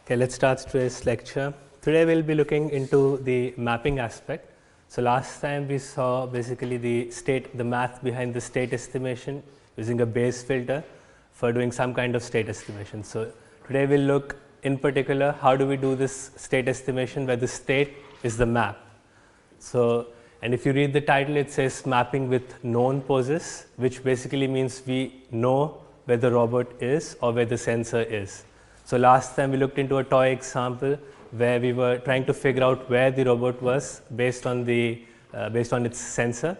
Okay, let's start today's lecture. Today we'll be looking into the mapping aspect. So last time we saw basically the math behind the state estimation using a Bayes filter for doing some kind of state estimation. So today we'll look in particular how do we do this state estimation where the state is the map. So, and if you read the title, it says mapping with known poses, which basically means we know where the robot is or where the sensor is. So last time we looked into a toy example where we were trying to figure out where the robot was based on its sensor.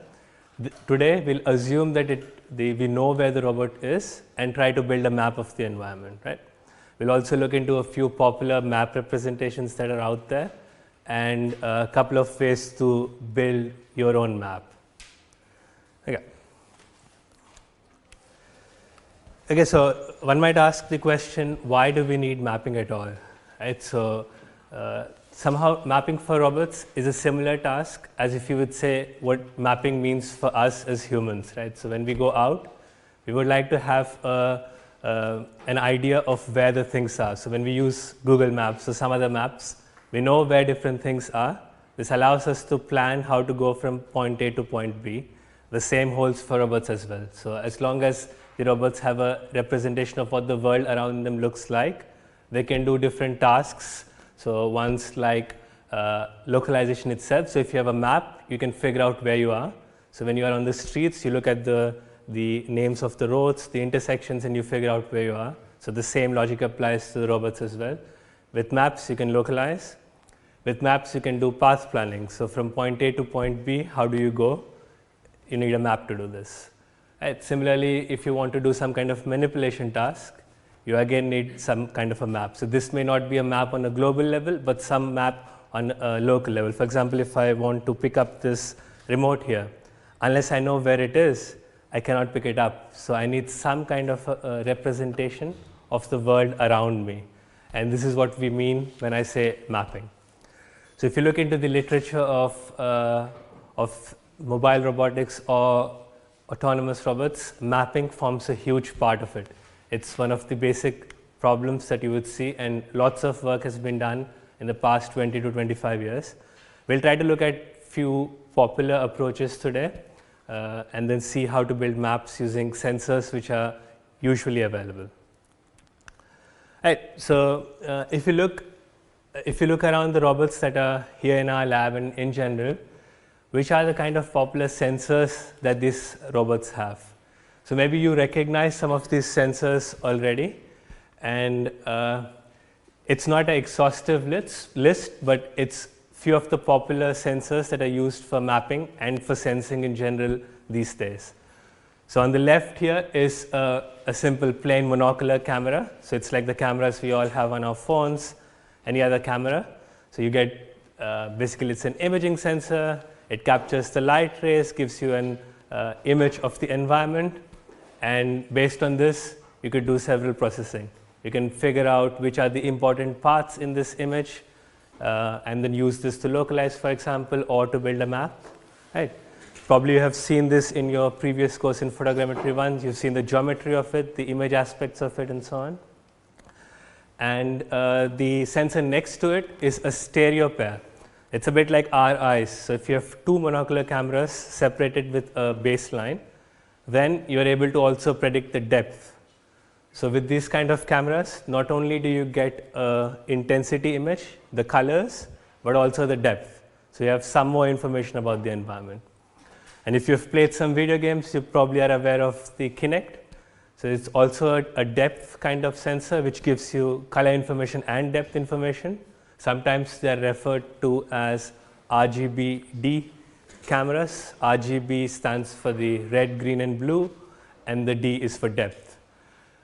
Today we'll assume that we know where the robot is and try to build a map of the environment, right? We'll also look into a few popular map representations that are out there and a couple of ways to build your own map. Okay, so one might ask the question, why do we need mapping at all? Right? So somehow mapping for robots is a similar task as if you would say what mapping means for us as humans, right? So when we go out, we would like to have an idea of where the things are. So when we use Google Maps or some other maps, we know where different things are. This allows us to plan how to go from point A to point B. The same holds for robots as well. So as long as the robots have a representation of what the world around them looks like, they can do different tasks. So one's like localization itself. So if you have a map, you can figure out where you are. So when you are on the streets, you look at the names of the roads, the intersections, and you figure out where you are. So the same logic applies to the robots as well. With maps, you can localize. With maps, you can do path planning. So from point A to point B, how do you go? You need a map to do this. Right. Similarly, if you want to do some kind of manipulation task, you again need some kind of a map. So this may not be a map on a global level, but some map on a local level. For example, if I want to pick up this remote here, unless I know where it is, I cannot pick it up. So I need some kind of a representation of the world around me. And this is what we mean when I say mapping. So if you look into the literature of mobile robotics or autonomous robots, mapping forms a huge part of it. It's one of the basic problems that you would see, and lots of work has been done in the past 20 to 25 years. We'll try to look at few popular approaches today and then see how to build maps using sensors which are usually available. Right, so if you look around the robots that are here in our lab and in general, which are the kind of popular sensors that these robots have? So maybe you recognize some of these sensors already, and it's not an exhaustive list, but it's few of the popular sensors that are used for mapping and for sensing in general these days. So on the left here is a simple plain monocular camera. So it's like the cameras we all have on our phones, any other camera. So you get basically it's an imaging sensor. It captures the light rays, gives you an image of the environment, and based on this, you could do several processing. You can figure out which are the important parts in this image, and then use this to localize, for example, or to build a map. Right? Probably you have seen this in your previous course in Photogrammetry 1. You've seen the geometry of it, the image aspects of it, and so on. And the sensor next to it is a stereo pair. It's a bit like our eyes. So if you have two monocular cameras separated with a baseline, then you're able to also predict the depth. So with these kind of cameras, not only do you get intensity image, the colors, but also the depth. So you have some more information about the environment. And if you've played some video games, you probably are aware of the Kinect. So it's also a depth kind of sensor which gives you color information and depth information. Sometimes they are referred to as RGBD cameras. RGB stands for the red, green, and blue, and the D is for depth.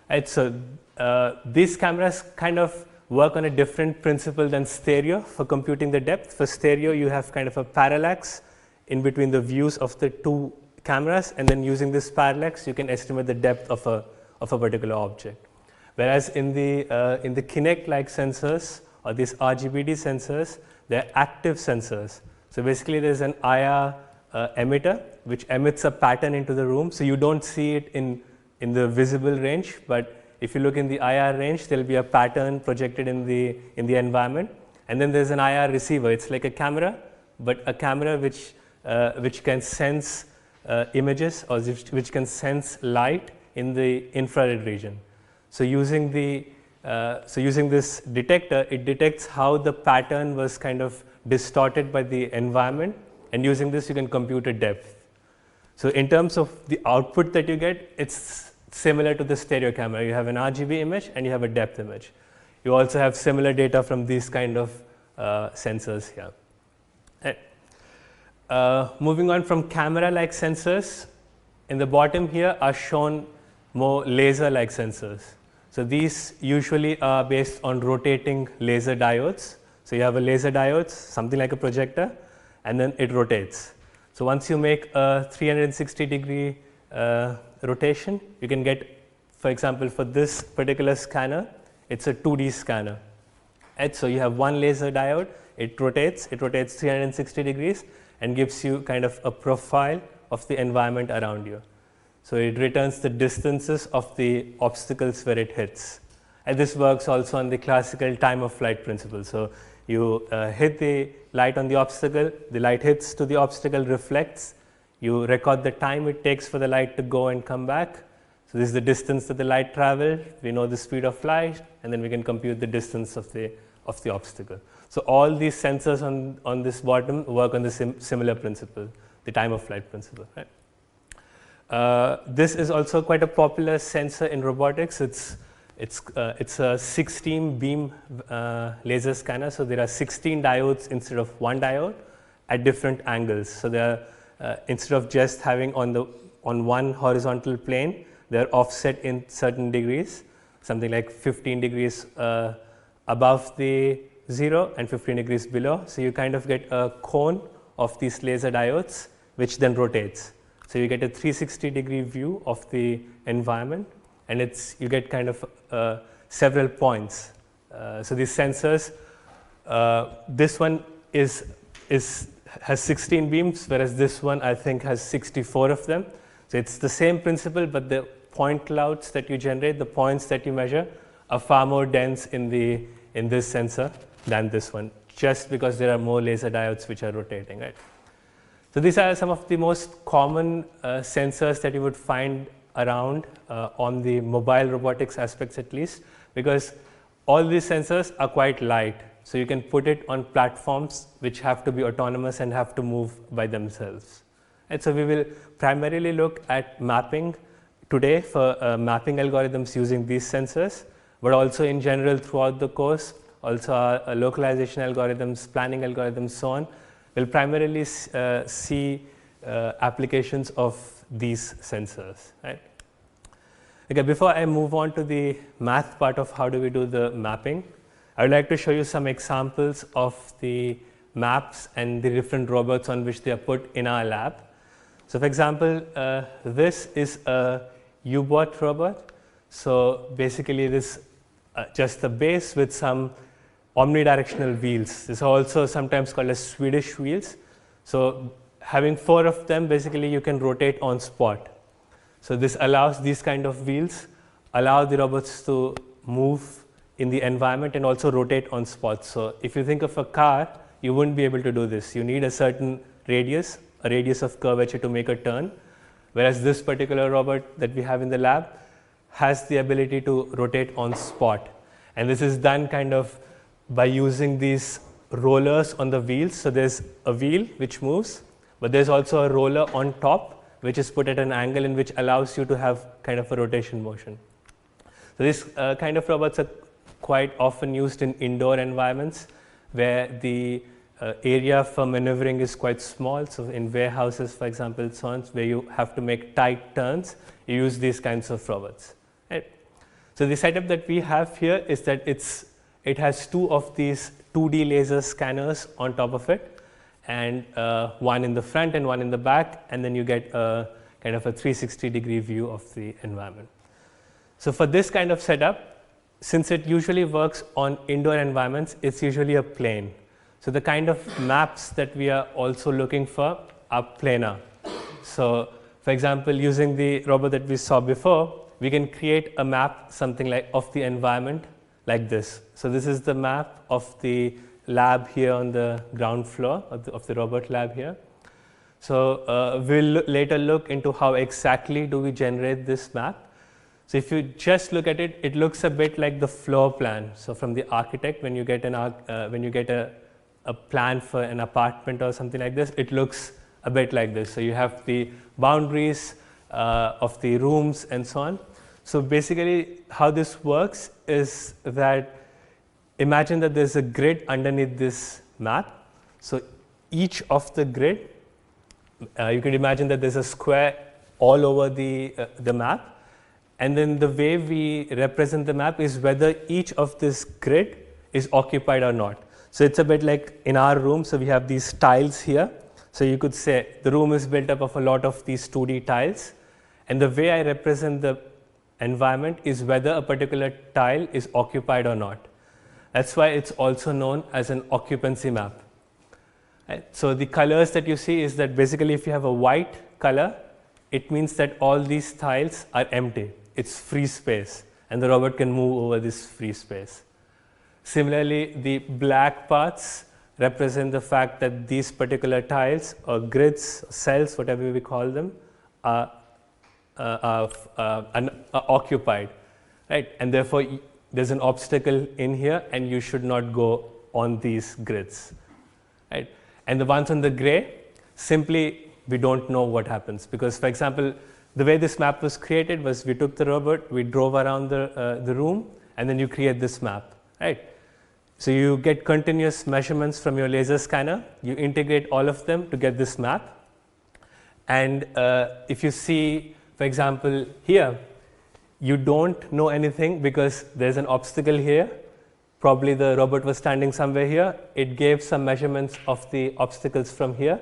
Right, so these cameras kind of work on a different principle than stereo for computing the depth. For stereo, you have kind of a parallax in between the views of the two cameras, and then using this parallax, you can estimate the depth of a particular object. Whereas in the Kinect-like sensors, or these RGBD sensors, they're active sensors. So basically there's an IR emitter which emits a pattern into the room. So you don't see it in the visible range, but if you look in the IR range, there will be a pattern projected in the environment, and then there's an IR receiver. It's like a camera, but a camera which can sense images, or which can sense light in the infrared region. So using this detector, it detects how the pattern was kind of distorted by the environment, and using this you can compute a depth. So in terms of the output that you get, it's similar to the stereo camera. You have an RGB image and you have a depth image. You also have similar data from these kind of sensors here. Moving on from camera-like sensors, in the bottom here are shown more laser-like sensors. So these usually are based on rotating laser diodes. So you have a laser diode, something like a projector, and then it rotates. So once you make a 360-degree rotation, you can get, for example, for this particular scanner, it's a 2D scanner. And so you have one laser diode, it rotates 360 degrees and gives you kind of a profile of the environment around you. So it returns the distances of the obstacles where it hits. And this works also on the classical time of flight principle. So you hit the light on the obstacle, the light hits to the obstacle, reflects, you record the time it takes for the light to go and come back. So this is the distance that the light traveled, we know the speed of light, and then we can compute the distance of the obstacle. So all these sensors on this bottom work on the similar principle, the time of flight principle. Right? This is also quite a popular sensor in robotics. It's a 16 beam laser scanner. So there are 16 diodes instead of one diode at different angles. So they are instead of just having on one horizontal plane, they are offset in certain degrees, something like 15 degrees above the 0 and 15 degrees below. So you kind of get a cone of these laser diodes, which then rotates. So you get a 360-degree view of the environment, and you get kind of several points. So these sensors, this one has 16 beams, whereas this one I think has 64 of them. So it's the same principle, but the point clouds that you generate, the points that you measure, are far more dense in this sensor than this one, just because there are more laser diodes which are rotating, right? So these are some of the most common sensors that you would find around on the mobile robotics aspects at least, because all these sensors are quite light. So you can put it on platforms which have to be autonomous and have to move by themselves. And so we will primarily look at mapping today for mapping algorithms using these sensors, but also in general throughout the course, also our localization algorithms, planning algorithms, so on. We'll primarily see applications of these sensors. Right? Okay, before I move on to the math part of how do we do the mapping, I would like to show you some examples of the maps and the different robots on which they are put in our lab. So for example, this is a U-bot robot. So basically this just the base with some omnidirectional wheels. This is also sometimes called as Swedish wheels. So having 4 of them, basically you can rotate on spot. So this allows these kind of wheels, allow the robots to move in the environment and also rotate on spot. So if you think of a car, you wouldn't be able to do this. You need a certain radius, a radius of curvature to make a turn, whereas this particular robot that we have in the lab has the ability to rotate on spot. And this is done kind of by using these rollers on the wheels. So there's a wheel which moves, but there's also a roller on top which is put at an angle in which allows you to have kind of a rotation motion. So these kind of robots are quite often used in indoor environments where the area for maneuvering is quite small. So in warehouses, for example, so on, where you have to make tight turns, you use these kinds of robots. Right? So the setup that we have here is that it has 2 of these 2D laser scanners on top of it, and one in the front and one in the back, and then you get a kind of a 360-degree view of the environment. So for this kind of setup, since it usually works on indoor environments, it's usually a plane. So the kind of maps that we are also looking for are planar. So for example, using the robot that we saw before, we can create a map something like of the environment like this. So this is the map of the lab here on the ground floor of the robot lab here. So we'll later look into how exactly do we generate this map. So if you just look at it, it looks a bit like the floor plan. So from the architect, when you get a plan for an apartment or something like this, it looks a bit like this. So you have the boundaries of the rooms and so on. So basically how this works is that imagine that there's a grid underneath this map. So each of the grid, you can imagine that there's a square all over the map. And then the way we represent the map is whether each of this grid is occupied or not. So it's a bit like in our room, so we have these tiles here. So you could say the room is built up of a lot of these 2D tiles. And the way I represent the environment is whether a particular tile is occupied or not. That's why it's also known as an occupancy map. Right? So the colors that you see is that basically if you have a white color, it means that all these tiles are empty. It's free space, and the robot can move over this free space. Similarly, the black parts represent the fact that these particular tiles or grids, cells, whatever we call them, are occupied, right? And therefore, there's an obstacle in here, and you should not go on these grids, right? And the ones on the gray, simply we don't know what happens, because, for example, the way this map was created was we took the robot, we drove around the room, and then you create this map, right? So you get continuous measurements from your laser scanner, you integrate all of them to get this map. And if you see, for example, here, you don't know anything because there's an obstacle here. Probably the robot was standing somewhere here. It gave some measurements of the obstacles from here.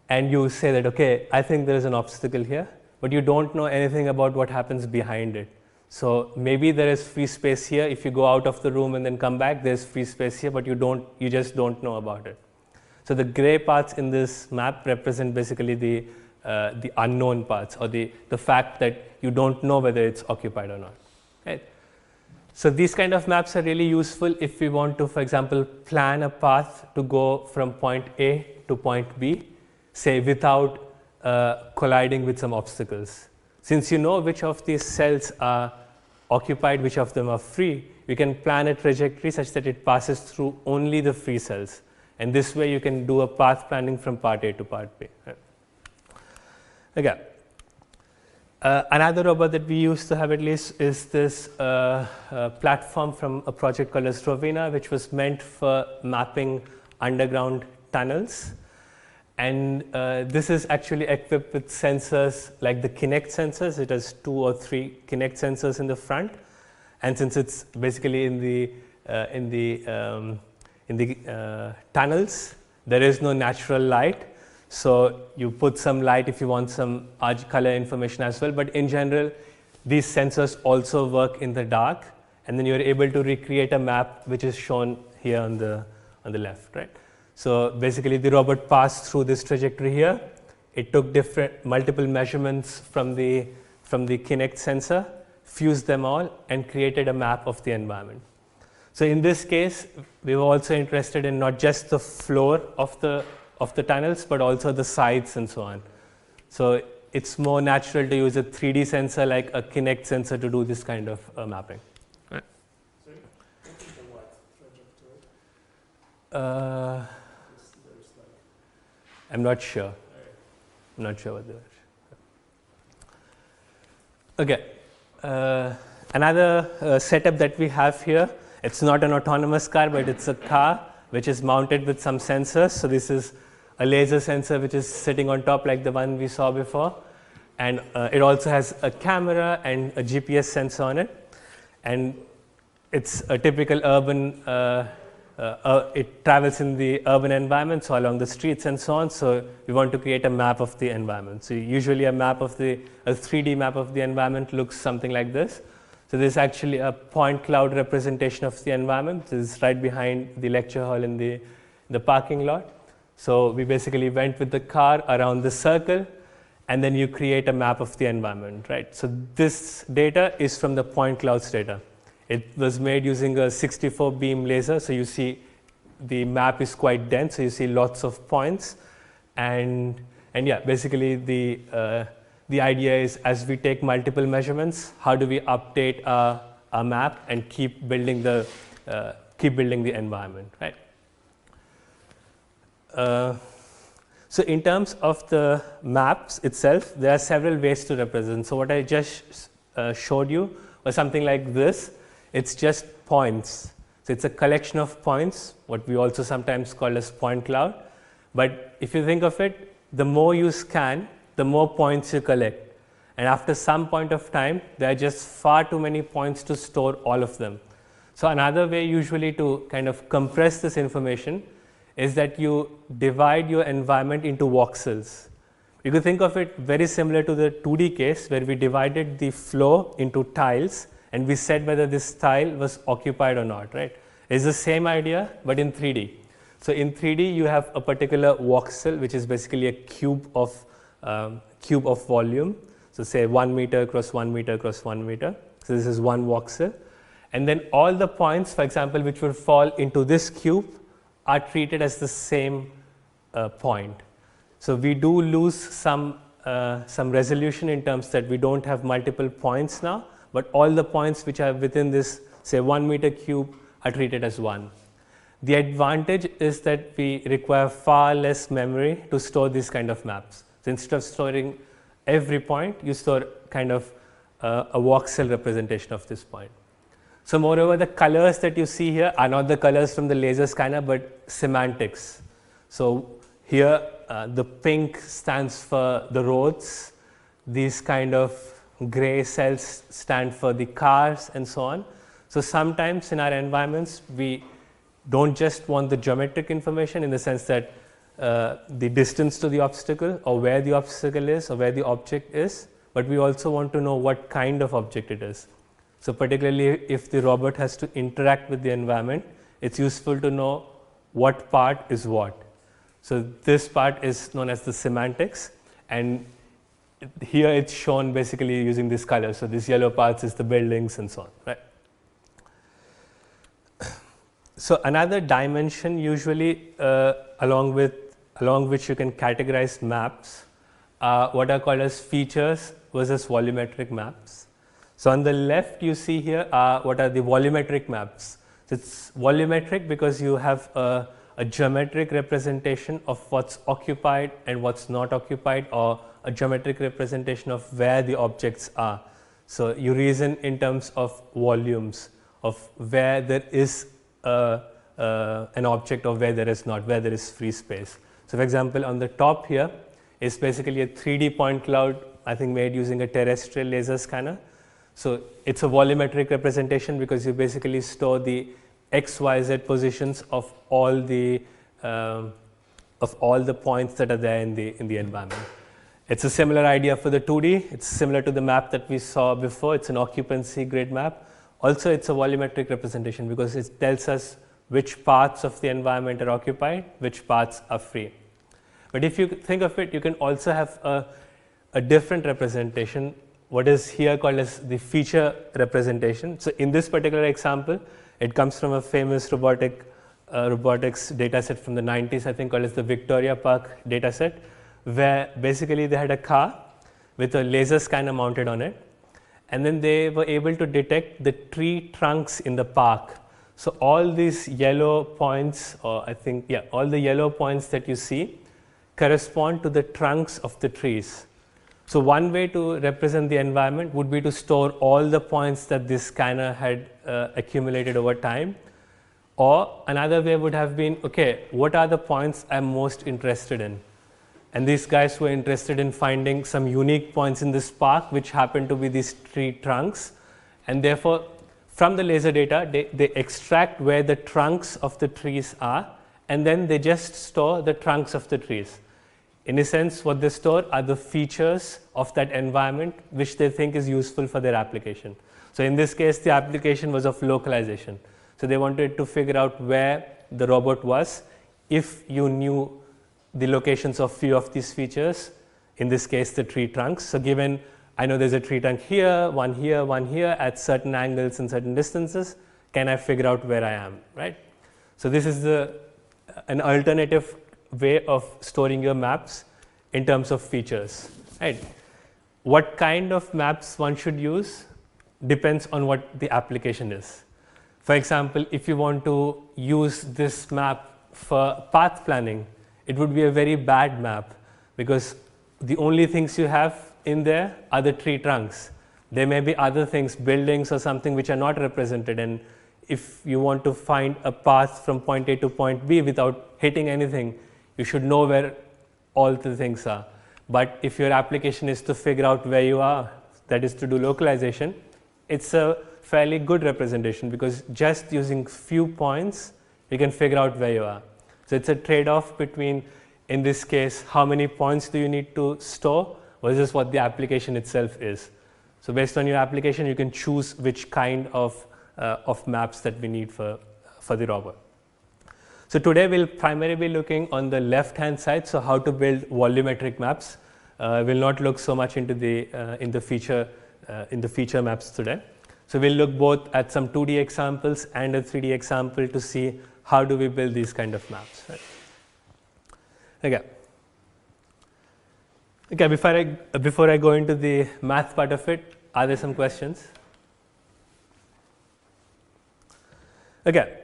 And you say that, okay, I think there is an obstacle here, but you don't know anything about what happens behind it. So maybe there is free space here. If you go out of the room and then come back, there's free space here, but you just don't know about it. So the gray parts in this map represent basically the unknown parts, or the fact that you don't know whether it's occupied or not. Right? So these kind of maps are really useful if we want to, for example, plan a path to go from point A to point B, say without colliding with some obstacles. Since you know which of these cells are occupied, which of them are free, you can plan a trajectory such that it passes through only the free cells. And this way you can do a path planning from part A to part B. Right? Okay. Another robot that we used to have at least is this platform from a project called as Rovina, which was meant for mapping underground tunnels. And this is actually equipped with sensors like the Kinect sensors. It has 2 or 3 Kinect sensors in the front, and since it's basically in the tunnels, there is no natural light. So you put some light if you want some color information as well. But in general, these sensors also work in the dark, and then you're able to recreate a map which is shown here on the left, right? So basically, the robot passed through this trajectory here. It took multiple measurements from the Kinect sensor, fused them all, and created a map of the environment. So in this case, we were also interested in not just the floor of the tunnels, but also the sides and so on. So it's more natural to use a 3D sensor like a Kinect sensor to do this kind of mapping. Right. Sorry? What is the white trajectory? I'm not sure. I'm not sure what they are. Okay. Another setup that we have here, it's not an autonomous car, but it's a car which is mounted with some sensors. So this is a laser sensor which is sitting on top like the one we saw before. And it also has a camera and a GPS sensor on it. And it's a typical urban it travels in the urban environment, so along the streets and so on. So we want to create a map of the environment. So usually a 3D map of the environment looks something like this. So this is actually a point cloud representation of the environment. This is right behind the lecture hall in the parking lot. So we basically went with the car around the circle, and then you create a map of the environment, right? So this data is from the point clouds data. It was made using a 64 beam laser, so you see the map is quite dense, so you see lots of points, and yeah, basically the idea is, as we take multiple measurements, how do we update a map and keep building the environment, right? So in terms of the maps itself, there are several ways to represent. So what I just showed you was something like this. It's just points. So it's a collection of points, what we also sometimes call as point cloud. But if you think of it, the more you scan, the more points you collect. And after some point of time, there are just far too many points to store all of them. So another way usually to kind of compress this information is that you divide your environment into voxels. You could think of it very similar to the 2D case, where we divided the floor into tiles and we said whether this tile was occupied or not, right? It's the same idea, but in 3D. So in 3D, you have a particular voxel, which is basically a cube of volume. So say 1 meter cross 1 meter cross 1 meter. So this is one voxel. And then all the points, for example, which would fall into this cube are treated as the same point. So we do lose some resolution in terms that we don't have multiple points now, but all the points which are within this, say, 1 meter cube are treated as one. The advantage is that we require far less memory to store these kind of maps. So instead of storing every point, you store kind of a voxel representation of this point. So moreover, the colors that you see here are not the colors from the laser scanner, but semantics. So here, the pink stands for the roads. These kind of gray cells stand for the cars and so on. So sometimes in our environments, we don't just want the geometric information in the sense that the distance to the obstacle or where the obstacle is or where the object is, but we also want to know what kind of object it is. So particularly if the robot has to interact with the environment, it's useful to know what part is what. So this part is known as the semantics, and here it's shown basically using this color. So this yellow parts is the buildings and so on, right? So another dimension usually along which you can categorize maps are what are called as features versus volumetric maps. So on the left you see here what are the volumetric maps. So it's volumetric because you have a geometric representation of what's occupied and what's not occupied, or a geometric representation of where the objects are. So you reason in terms of volumes, of where there is an object or where there is not, where there is free space. So for example, on the top here is basically a 3D point cloud, I think made using a terrestrial laser scanner. So it's a volumetric representation because you basically store the x, y, z positions of all the points that are there in the environment. It's a similar idea for the 2D. It's similar to the map that we saw before. It's an occupancy grid map. Also, it's a volumetric representation because it tells us which parts of the environment are occupied, which parts are free. But if you think of it, you can also have a different representation, what is here called as the feature representation. So in this particular example, it comes from a famous robotics dataset from the 90s, I think, called as the Victoria Park dataset, where basically they had a car with a laser scanner mounted on it, and then they were able to detect the tree trunks in the park. So all these yellow points, or I think, yeah, all the yellow points that you see correspond to the trunks of the trees. So one way to represent the environment would be to store all the points that this scanner had accumulated over time. Or another way would have been, okay, what are the points I'm most interested in? And these guys were interested in finding some unique points in this park, which happen to be these tree trunks. And therefore, from the laser data, they extract where the trunks of the trees are, and then they just store the trunks of the trees. In a sense, what they store are the features of that environment which they think is useful for their application. So in this case, the application was of localization. So they wanted to figure out where the robot was. If you knew the locations of few of these features, in this case the tree trunks. So given I know there's a tree trunk here, one here at certain angles and certain distances, can I figure out where I am, right? So this is an alternative way of storing your maps in terms of features, right? What kind of maps one should use depends on what the application is. For example, if you want to use this map for path planning, it would be a very bad map because the only things you have in there are the tree trunks. There may be other things, buildings or something which are not represented, and if you want to find a path from point A to point B without hitting anything, you should know where all the things are. But if your application is to figure out where you are, that is to do localization, it's a fairly good representation because just using few points, you can figure out where you are. So it's a trade-off between, in this case, how many points do you need to store versus what the application itself is. So based on your application, you can choose which kind of maps that we need for the robot. So today we'll primarily be looking on the left-hand side, so how to build volumetric maps. We'll not look so much into the feature maps today. So we'll look both at some 2D examples and a 3D example to see how do we build these kind of maps. Right? Okay, before I go into the math part of it, are there some questions? Okay,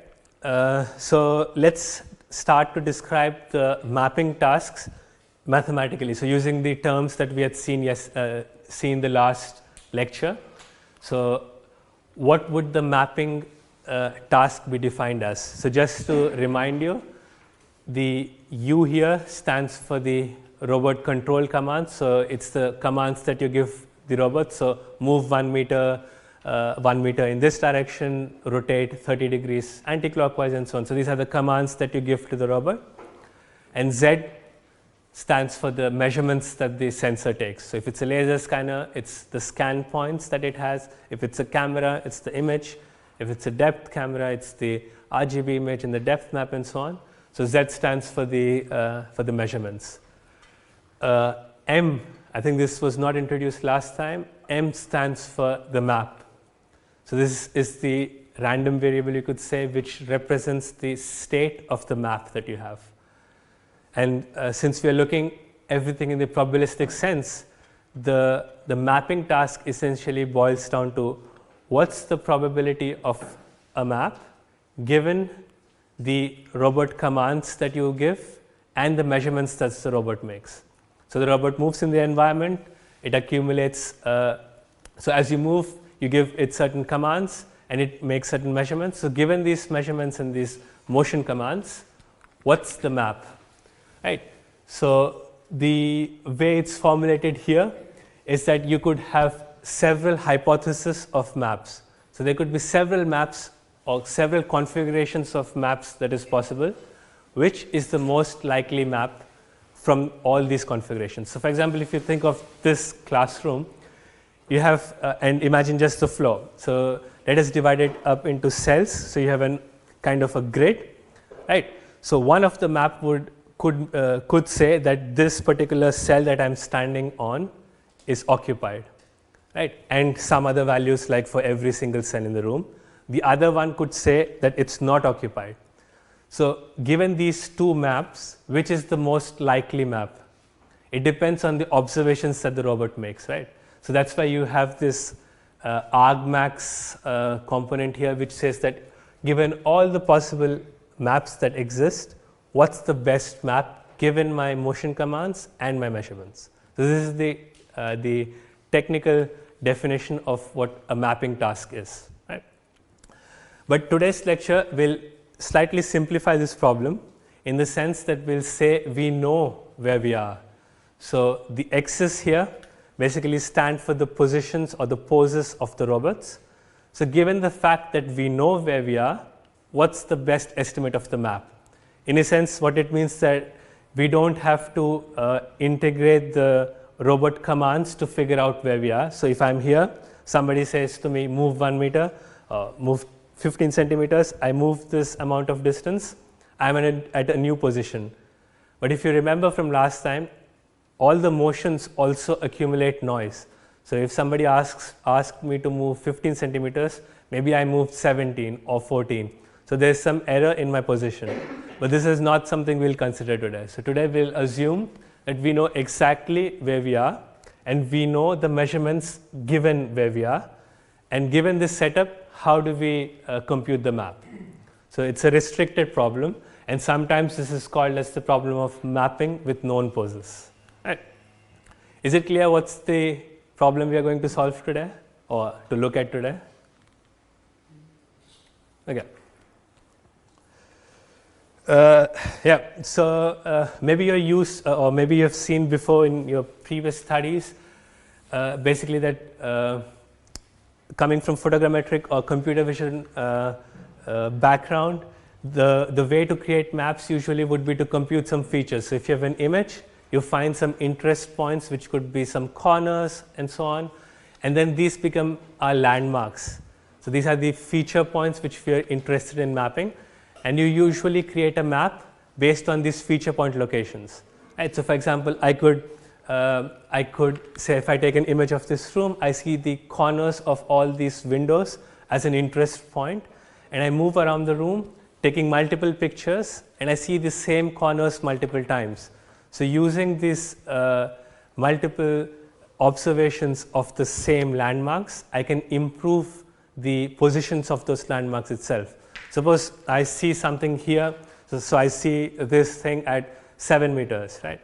so let's start to describe the mapping tasks mathematically. So using the terms that we had seen the last lecture. So what would the mapping task be defined as? So just to remind you, the U here stands for the robot control commands. So it's the commands that you give the robot. So move 1 meter in this direction, rotate 30 degrees anti-clockwise and so on. So these are the commands that you give to the robot. And Z stands for the measurements that the sensor takes. So if it's a laser scanner, it's the scan points that it has. If it's a camera, it's the image. If it's a depth camera, it's the RGB image and the depth map and so on. So Z stands for the measurements. M, I think this was not introduced last time. M stands for the map. So this is the random variable, you could say, which represents the state of the map that you have. And since we are looking everything in the probabilistic sense, the mapping task essentially boils down to what's the probability of a map given the robot commands that you give and the measurements that the robot makes. So the robot moves in the environment, it accumulates, so as you move, you give it certain commands and it makes certain measurements. So given these measurements and these motion commands, what's the map? Right. So the way it's formulated here is that you could have several hypotheses of maps. So there could be several maps or several configurations of maps that is possible. Which is the most likely map from all these configurations? So for example, if you think of this classroom, you have, and imagine just the floor. So let us divide it up into cells. So you have a kind of a grid, right? So one of the map could say that this particular cell that I'm standing on is occupied, right? And some other values like for every single cell in the room. The other one could say that it's not occupied. So given these two maps, which is the most likely map? It depends on the observations that the robot makes, right? So that's why you have this argmax component here, which says that given all the possible maps that exist, what's the best map given my motion commands and my measurements? So this is the technical definition of what a mapping task is, right? But today's lecture will slightly simplify this problem in the sense that we'll say we know where we are. So the X's here basically stand for the positions or the poses of the robots. So given the fact that we know where we are, what's the best estimate of the map? In a sense, what it means that we don't have to integrate the robot commands to figure out where we are. So if I'm here, somebody says to me, move 1 meter, move 15 centimeters, I move this amount of distance, I'm at a new position. But if you remember from last time, all the motions also accumulate noise. So if somebody asked me to move 15 centimeters, maybe I moved 17 or 14. So there's some error in my position. But this is not something we'll consider today. So today we'll assume that we know exactly where we are, and we know the measurements given where we are. And given this setup, how do we compute the map? So it's a restricted problem, and sometimes this is called as the problem of mapping with known poses. Right. Is it clear what's the problem we are going to solve today, or to look at today? Okay. Yeah, so maybe you're used, or maybe you've seen before in your previous studies, basically that coming from photogrammetric or computer vision background, the way to create maps usually would be to compute some features. So if you have an image, you find some interest points, which could be some corners and so on, and then these become our landmarks. So these are the feature points which we are interested in mapping, and you usually create a map based on these feature point locations. Right? So for example, I could say, if I take an image of this room, I see the corners of all these windows as an interest point, and I move around the room taking multiple pictures, and I see the same corners multiple times. So using these multiple observations of the same landmarks, I can improve the positions of those landmarks itself. Suppose I see something here, so I see this thing at 7 meters, right?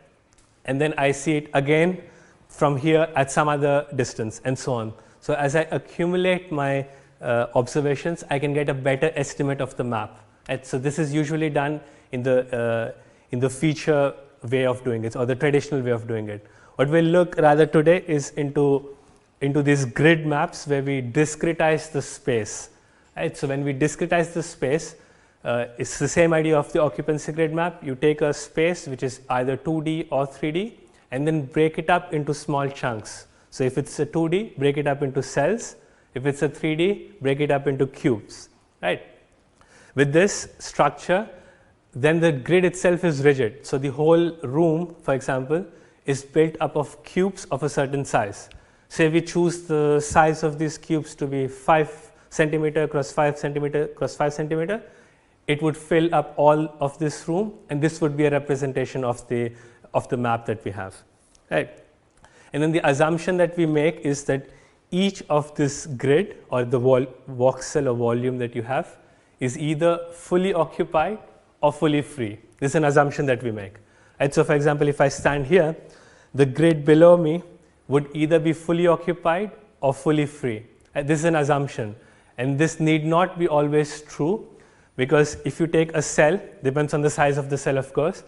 And then I see it again from here at some other distance, and so on. So as I accumulate my observations, I can get a better estimate of the map. Right? So this is usually done in the feature way of doing it, or the traditional way of doing it. What we'll look rather today is into these grid maps where we discretize the space. Right? So when we discretize the space, it's the same idea of the occupancy grid map. You take a space which is either 2D or 3D, and then break it up into small chunks. So if it's a 2D, break it up into cells. If it's a 3D, break it up into cubes. Right? With this structure, then the grid itself is rigid. So the whole room, for example, is built up of cubes of a certain size. Say we choose the size of these cubes to be 5 centimeter cross 5 centimeter cross 5 centimeter, it would fill up all of this room, and this would be a representation of the map that we have. Right? And then the assumption that we make is that each of this grid, or the voxel or volume that you have, is either fully occupied or fully free. This is an assumption that we make. Right? So for example, if I stand here, the grid below me would either be fully occupied or fully free. Right? This is an assumption, and this need not be always true, because if you take a cell, depends on the size of the cell of course,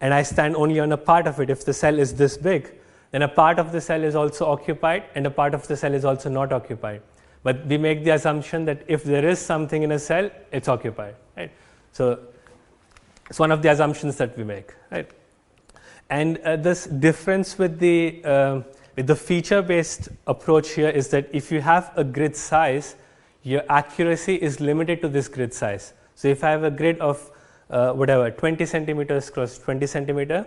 and I stand only on a part of it. If the cell is this big, then a part of the cell is also occupied and a part of the cell is also not occupied. But we make the assumption that if there is something in a cell, it's occupied. Right? So it's one of the assumptions that we make. Right? And this difference with the feature-based approach here is that if you have a grid size, your accuracy is limited to this grid size. So if I have a grid of 20 centimeters cross 20 centimeter,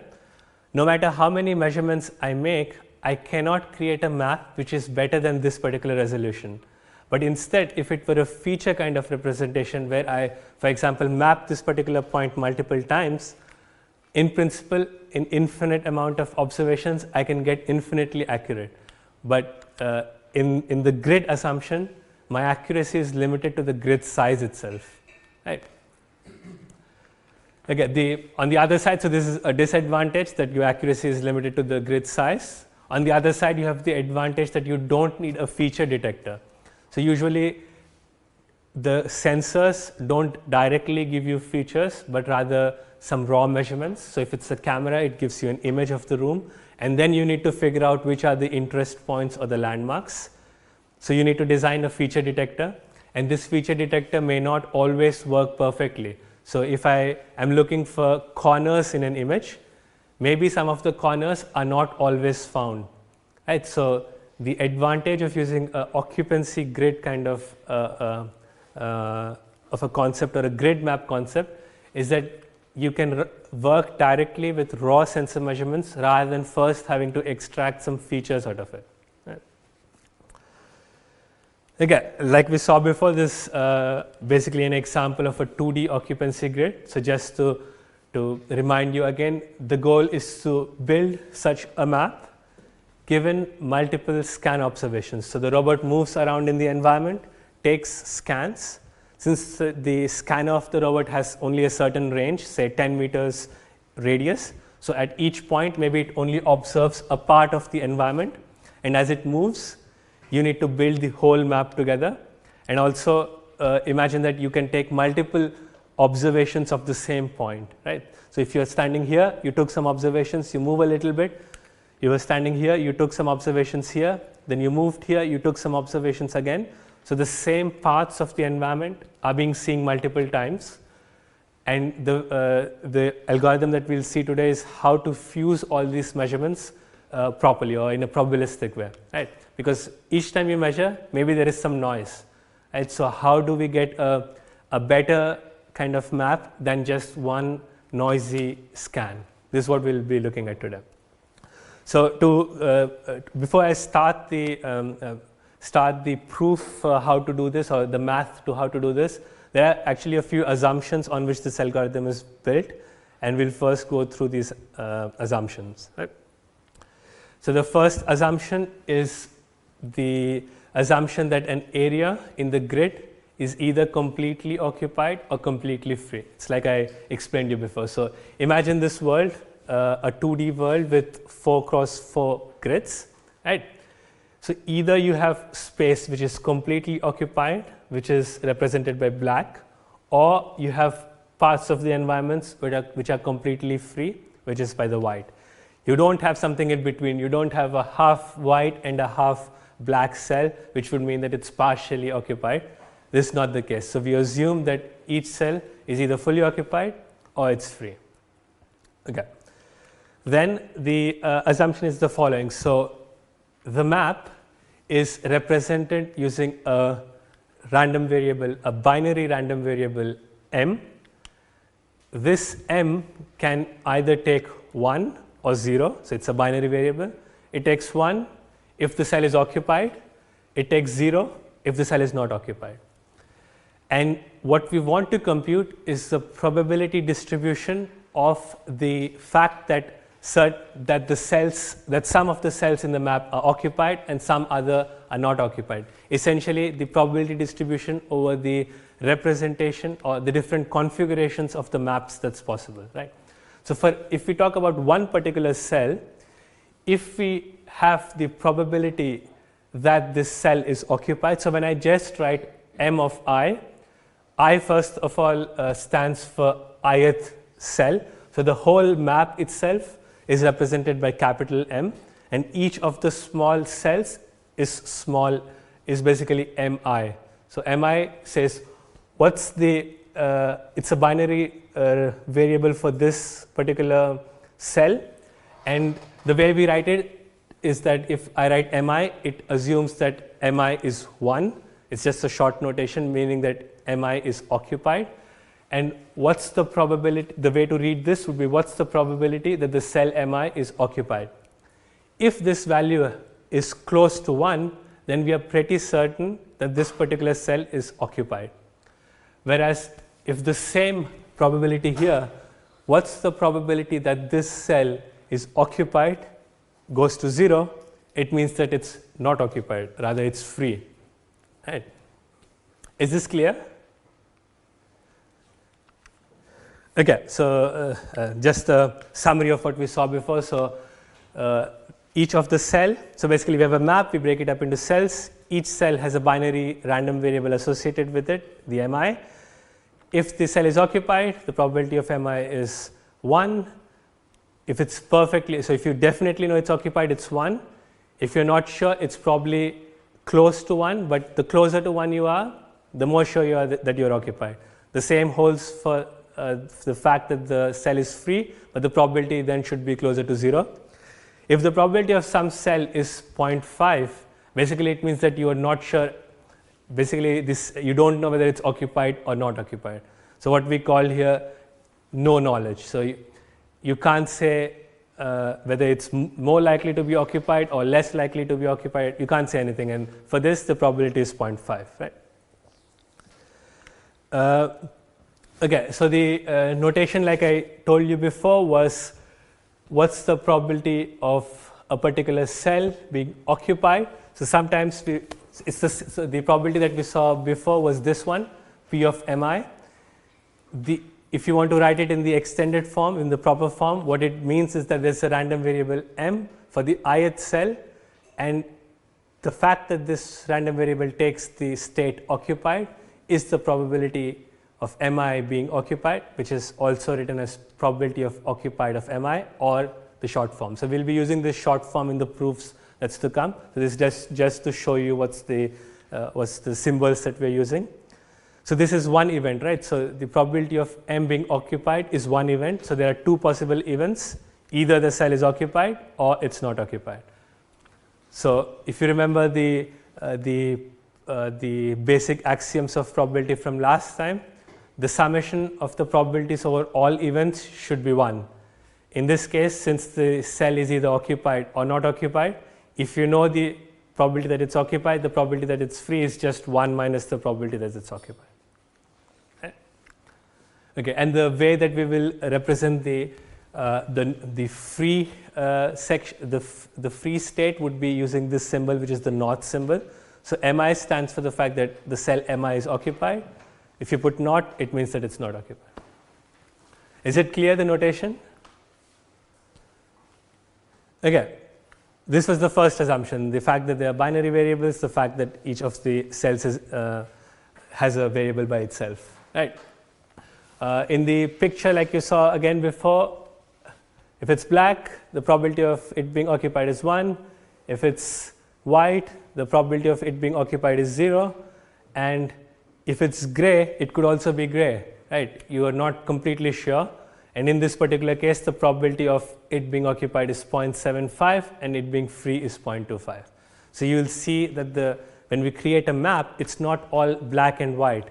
no matter how many measurements I make, I cannot create a map which is better than this particular resolution. But instead, if it were a feature kind of representation where I, for example, map this particular point multiple times, in principle, in infinite amount of observations, I can get infinitely accurate. But in the grid assumption, my accuracy is limited to the grid size itself. Right? Okay, on the other side, so this is a disadvantage that your accuracy is limited to the grid size. On the other side, you have the advantage that you don't need a feature detector. So usually the sensors don't directly give you features, but rather some raw measurements. So if it's a camera, it gives you an image of the room, and then you need to figure out which are the interest points or the landmarks. So you need to design a feature detector, and this feature detector may not always work perfectly. So if I am looking for corners in an image, maybe some of the corners are not always found. Right? So the advantage of using an occupancy grid kind of a concept, or a grid map concept, is that you can work directly with raw sensor measurements rather than first having to extract some features out of it. Right. Again, like we saw before, this basically an example of a 2D occupancy grid. So just to remind you again, the goal is to build such a map given multiple scan observations. So the robot moves around in the environment, takes scans. Since the scanner of the robot has only a certain range, say 10 meters radius, so at each point maybe it only observes a part of the environment, and as it moves you need to build the whole map together. And also imagine that you can take multiple observations of the same point, right? So if you are standing here, you took some observations, you move a little bit, you were standing here, you took some observations here, then you moved here, you took some observations again. So the same parts of the environment are being seen multiple times, and the algorithm that we'll see today is how to fuse all these measurements properly or in a probabilistic way, right? Because each time you measure, maybe there is some noise, right? So how do we get a better kind of map than just one noisy scan? This is what we'll be looking at today. So before I start the proof how to do this, or the math to how to do this, there are actually a few assumptions on which this algorithm is built, and we'll first go through these assumptions. Right? So the first assumption is the assumption that an area in the grid is either completely occupied or completely free. It's like I explained you before. So imagine this world, a 2D world with 4x4 grids, right? So either you have space which is completely occupied, which is represented by black, or you have parts of the environments which are completely free, which is by the white. You don't have something in between. You don't have a half white and a half black cell, which would mean that it's partially occupied. This is not the case. So we assume that each cell is either fully occupied or it's free. Okay. Then the assumption is the following. So the map is represented using a random variable, a binary random variable m. This m can either take 1 or 0, so it's a binary variable. It takes 1 if the cell is occupied, it takes 0 if the cell is not occupied. And what we want to compute is the probability distribution of the fact that some of the cells in the map are occupied and some other are not occupied. Essentially, the probability distribution over the representation or the different configurations of the maps that's possible, right? So if we talk about one particular cell, if we have the probability that this cell is occupied, so when I just write m of I first of all stands for ith cell. So the whole map itself is represented by capital M, and each of the small cells is basically mi. So mi says what's the it's a binary variable for this particular cell, and the way we write it is that if I write mi, it assumes that mi is 1. It's just a short notation meaning that mi is occupied. And what's the probability? The way to read this would be what's the probability that the cell mi is occupied? If this value is close to 1, then we are pretty certain that this particular cell is occupied. Whereas if the same probability here, what's the probability that this cell is occupied, goes to 0, it means that it's not occupied, rather it's free. Right? Is this clear? Okay, so just a summary of what we saw before. So each of the cell, so basically we have a map, we break it up into cells. Each cell has a binary random variable associated with it, the mi. If the cell is occupied, the probability of mi is 1. If it's perfectly, so if you definitely know it's occupied, it's 1. If you're not sure, it's probably close to 1, but the closer to 1 you are, the more sure you are that you're occupied. The same holds for the fact that the cell is free, but the probability then should be closer to 0. If the probability of some cell is 0.5, basically it means that you are not sure, basically you don't know whether it's occupied or not occupied. So what we call here no knowledge. So you can't say whether it's more likely to be occupied or less likely to be occupied. You can't say anything, and for this the probability is 0.5, right? Okay, so the notation, like I told you before, was what's the probability of a particular cell being occupied. So sometimes so the probability that we saw before was this one, P of mi. If you want to write it in the extended form, in the proper form, what it means is that there's a random variable m for the ith cell, and the fact that this random variable takes the state occupied is the probability of mi being occupied, which is also written as probability of occupied of mi, or the short form. So we'll be using this short form in the proofs that's to come. So this is just to show you what's the symbols that we're using. So this is one event, right? So the probability of m being occupied is one event. So there are two possible events: either the cell is occupied or it's not occupied. So if you remember the basic axioms of probability from last time, the summation of the probabilities over all events should be 1. In this case, since the cell is either occupied or not occupied, if you know the probability that it's occupied, the probability that it's free is just 1 minus the probability that it's occupied. Okay, and the way that we will represent the free section, the free state would be using this symbol, which is the not symbol. So mi stands for the fact that the cell mi is occupied. If you put not, it means that it's not occupied. Is it clear, the notation? Okay, this was the first assumption, the fact that there are binary variables, the fact that each of the cells has a variable by itself, right? In the picture, like you saw again before, if it's black, the probability of it being occupied is 1. If it's white, the probability of it being occupied is 0. And if it's gray, it could also be gray, right? You are not completely sure. And in this particular case, the probability of it being occupied is 0.75 and it being free is 0.25. So you will see that when we create a map, it's not all black and white.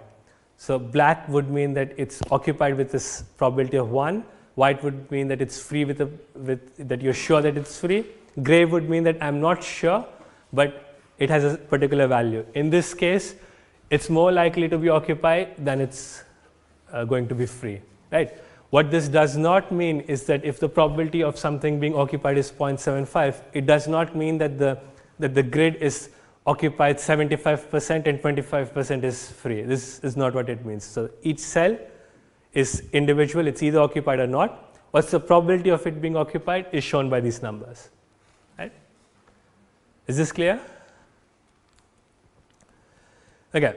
So black would mean that it's occupied with this probability of 1. White would mean that it's free that you're sure that it's free. Gray would mean that I'm not sure, but it has a particular value. In this case, it's more likely to be occupied than it's going to be free, right? What this does not mean is that if the probability of something being occupied is 0.75, it does not mean that the grid is occupied 75% and 25% is free. This is not what it means. So each cell is individual, it's either occupied or not. What's the probability of it being occupied is shown by these numbers, right? Is this clear? Okay.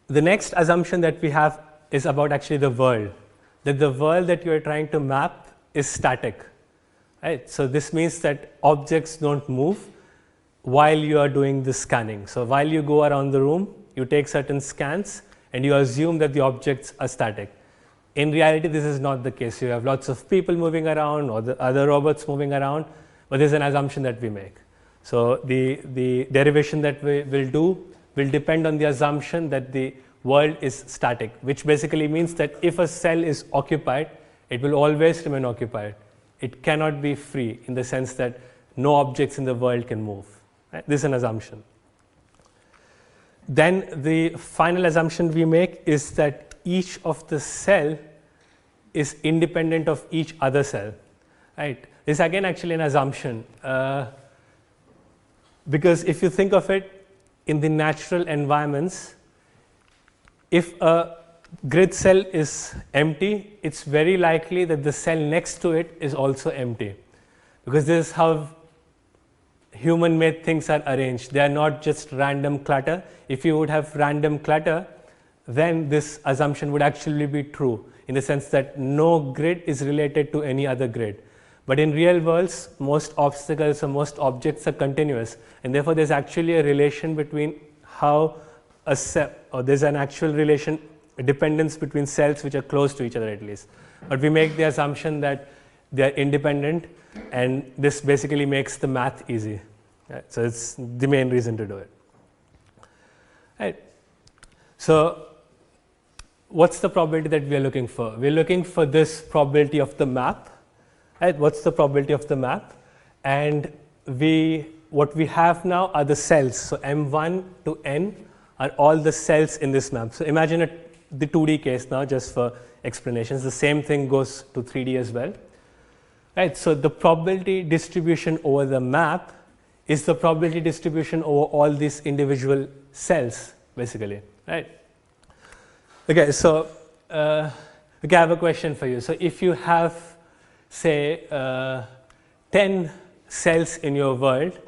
The next assumption that we have is about actually the world, that the world that you are trying to map is static, right? So this means that objects don't move while you are doing the scanning. So while you go around the room, you take certain scans and you assume that the objects are static. In reality, this is not the case. You have lots of people moving around or the other robots moving around, but this is an assumption that we make. So the derivation that we will do will depend on the assumption that the world is static, which basically means that if a cell is occupied, it will always remain occupied. It cannot be free in the sense that no objects in the world can move. Right? This is an assumption. Then the final assumption we make is that each of the cell is independent of each other cell. Right? This is again actually an assumption because if you think of it in the natural environments, if a grid cell is empty, it's very likely that the cell next to it is also empty, because this is how human-made things are arranged. They are not just random clutter. If you would have random clutter, then this assumption would actually be true in the sense that no grid is related to any other grid. But in real worlds, most obstacles or most objects are continuous, and therefore there's actually a relation between how a cell, or there's an actual relation, a dependence between cells which are close to each other at least. But we make the assumption that they are independent, and this basically makes the math easy. Right? So it's the main reason to do it. Right. So what's the probability that we are looking for? We're looking for this probability of the map, right? What's the probability of the map? And what we have now are the cells. So M1 to N are all the cells in this map. So imagine the 2D case now, just for explanations. The same thing goes to 3D as well. Right, so the probability distribution over the map is the probability distribution over all these individual cells, basically, right? Okay, so I have a question for you. So if you have, say, 10 cells in your world,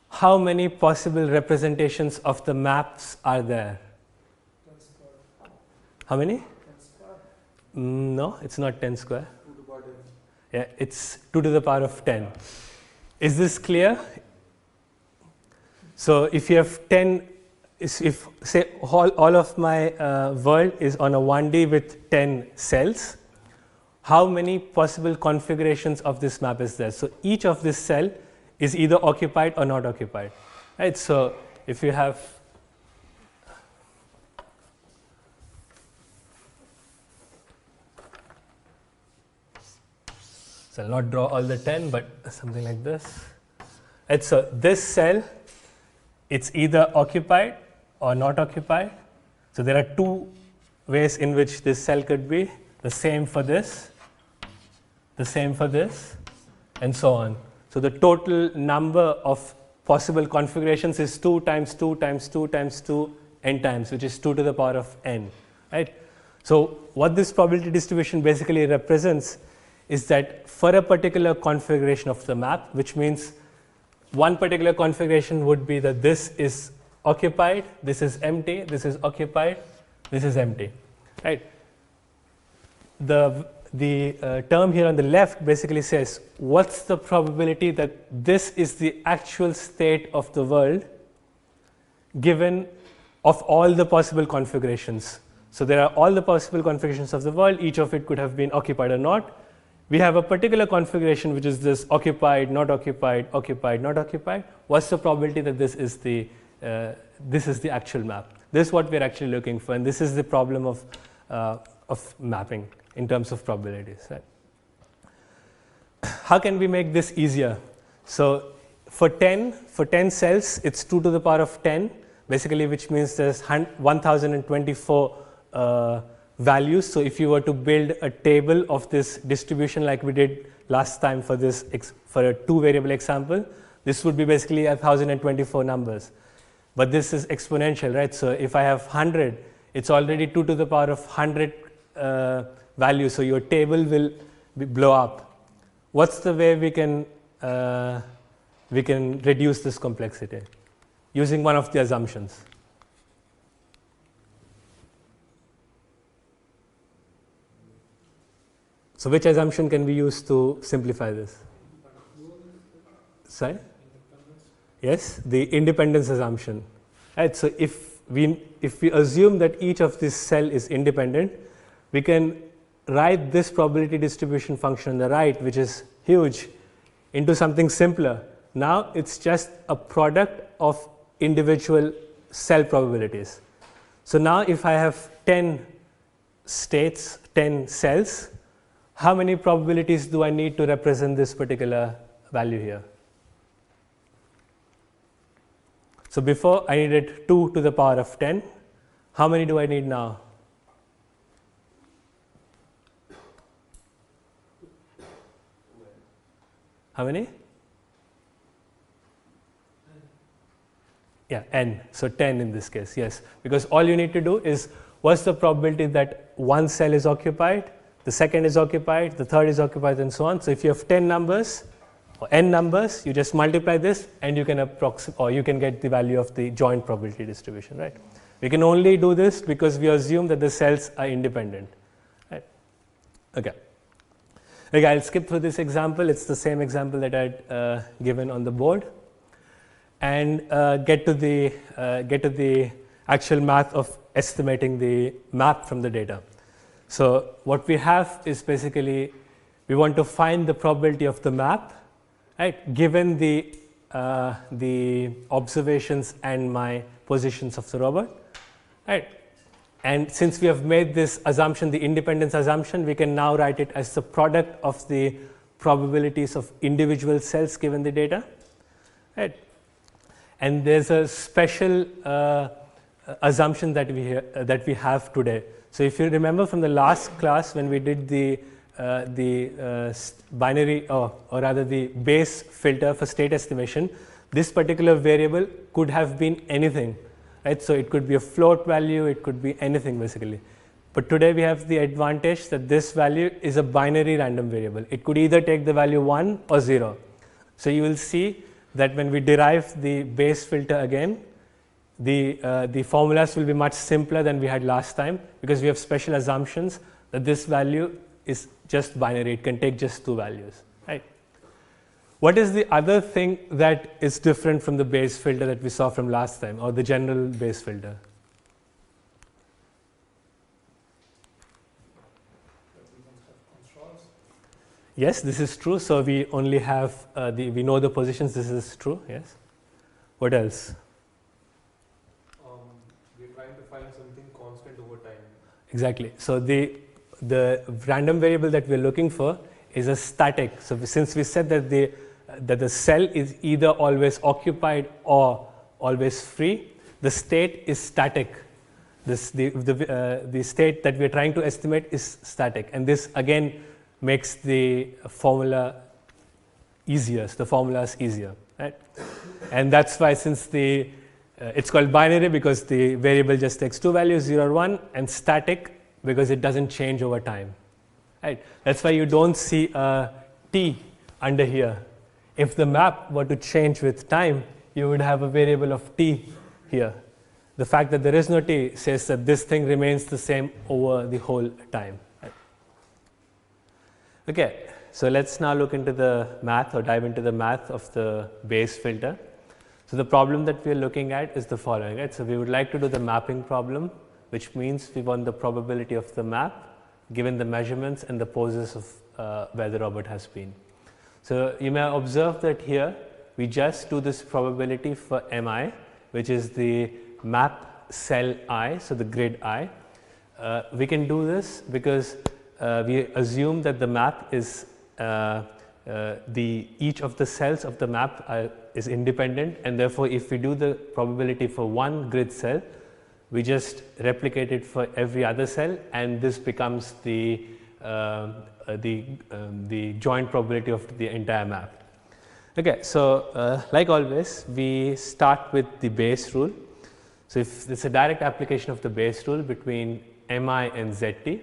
how many possible representations of the maps are there? 10 square. How many? 10 square. No, it's not 10 square. 2 to the power 10. Yeah, it's 2 to the power of 10. Is this clear? So if you have 10, if say all of my world is on a 1D with 10 cells, how many possible configurations of this map is there? So each of this cell is either occupied or not occupied, right? So if you have so I'll not draw all the 10, but something like this. Right, so this cell, it's either occupied or not occupied. So there are two ways in which this cell could be. The same for this, the same for this, and so on. So the total number of possible configurations is 2 times 2 times 2 times 2 n times, which is 2 to the power of n, right? So what this probability distribution basically represents is that for a particular configuration of the map, which means one particular configuration would be that this is occupied, this is empty, this is occupied, this is empty, right? The term here on the left basically says what's the probability that this is the actual state of the world given of all the possible configurations. So there are all the possible configurations of the world, each of it could have been occupied or not. We have a particular configuration which is this occupied, not occupied, occupied, not occupied. What's the probability that this is the actual map? This is what we're actually looking for, and this is the problem of mapping in terms of probabilities. Right? How can we make this easier? So for 10 cells, it's 2 to the power of 10, basically, which means there's 1024 values. So if you were to build a table of this distribution like we did last time for this for a 2-variable example, this would be basically 1024 numbers. But this is exponential, right? So if I have 100, it's already 2 to the power of 100 values. So your table will blow up. What's the way we can reduce this complexity? Using one of the assumptions. So which assumption can we use to simplify this? Sorry? Yes, the independence assumption. Right, so if we assume that each of this cell is independent, we can write this probability distribution function on the right, which is huge, into something simpler. Now it's just a product of individual cell probabilities. So now if I have 10 states, 10 cells, how many probabilities do I need to represent this particular value here? So before I needed 2 to the power of 10. How many do I need now? How many? Yeah, n. So 10 in this case, yes. Because all you need to do is what's the probability that one cell is occupied, the second is occupied, the third is occupied, and so on. So if you have 10 numbers or n numbers, you just multiply this and you can you can get the value of the joint probability distribution, right? We can only do this because we assume that the cells are independent, right? Okay. Okay, I'll skip through this example. It's the same example that I'd given on the board, and get to the actual math of estimating the map from the data. So what we have is basically we want to find the probability of the map, right? Given the observations and my positions of the robot, right? And since we have made this assumption, the independence assumption, we can now write it as the product of the probabilities of individual cells given the data. Right? And there's a special assumption that we have today. So if you remember from the last class when we did the binary or rather the Bayes filter for state estimation, this particular variable could have been anything, right? So it could be a float value, it could be anything basically. But today we have the advantage that this value is a binary random variable. It could either take the value 1 or 0. So you will see that when we derive the Bayes filter again, the formulas will be much simpler than we had last time, because we have special assumptions that this value is just binary. It can take just 2 values. Right? What is the other thing that is different from the Bayes filter that we saw from last time, or the general Bayes filter? Yes, this is true. So we only have we know the positions. This is true. Yes. What else? We're trying to find something constant over time. Exactly. So the random variable that we're looking for is a static. So since we said that the cell is either always occupied or always free, the state is static. The state that we're trying to estimate is static, and this again makes the formula easier. So the formula is easier, right? And that's why, since it's called binary because the variable just takes 2 values, 0 or 1, and static because it doesn't change over time, right? That's why you don't see a t under here. If the map were to change with time, you would have a variable of t here. The fact that there is no t says that this thing remains the same over the whole time. Right? Okay, so let's now look into the math, or dive into the math of the Bayes filter. So the problem that we are looking at is the following, right? So we would like to do the mapping problem, which means we want the probability of the map given the measurements and the poses of where the robot has been. So you may observe that here we just do this probability for mi, which is the map cell I, so the grid I. We can do this because we assume that the map is each of the cells of the map is independent, and therefore if we do the probability for one grid cell, we just replicate it for every other cell, and this becomes the joint probability of the entire map. Okay, so like always, we start with the Bayes rule. So if it's a direct application of the Bayes rule between mi and zt,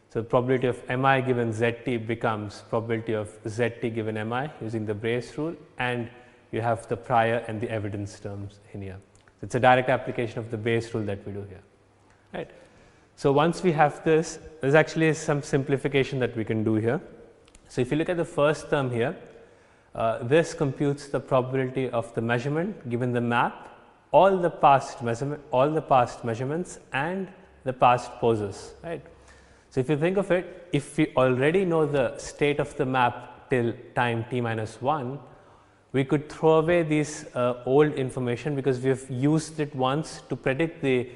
so the probability of mi given zt becomes probability of zt given mi using the Bayes rule, and you have the prior and the evidence terms in here. So it's a direct application of the Bayes rule that we do here, right? So once we have this, there's actually some simplification that we can do here. So if you look at the first term here, this computes the probability of the measurement given the map, all the past measurements and the past poses, right? So if you think of it, if we already know the state of the map till time t minus 1, we could throw away this old information because we have used it once to predict the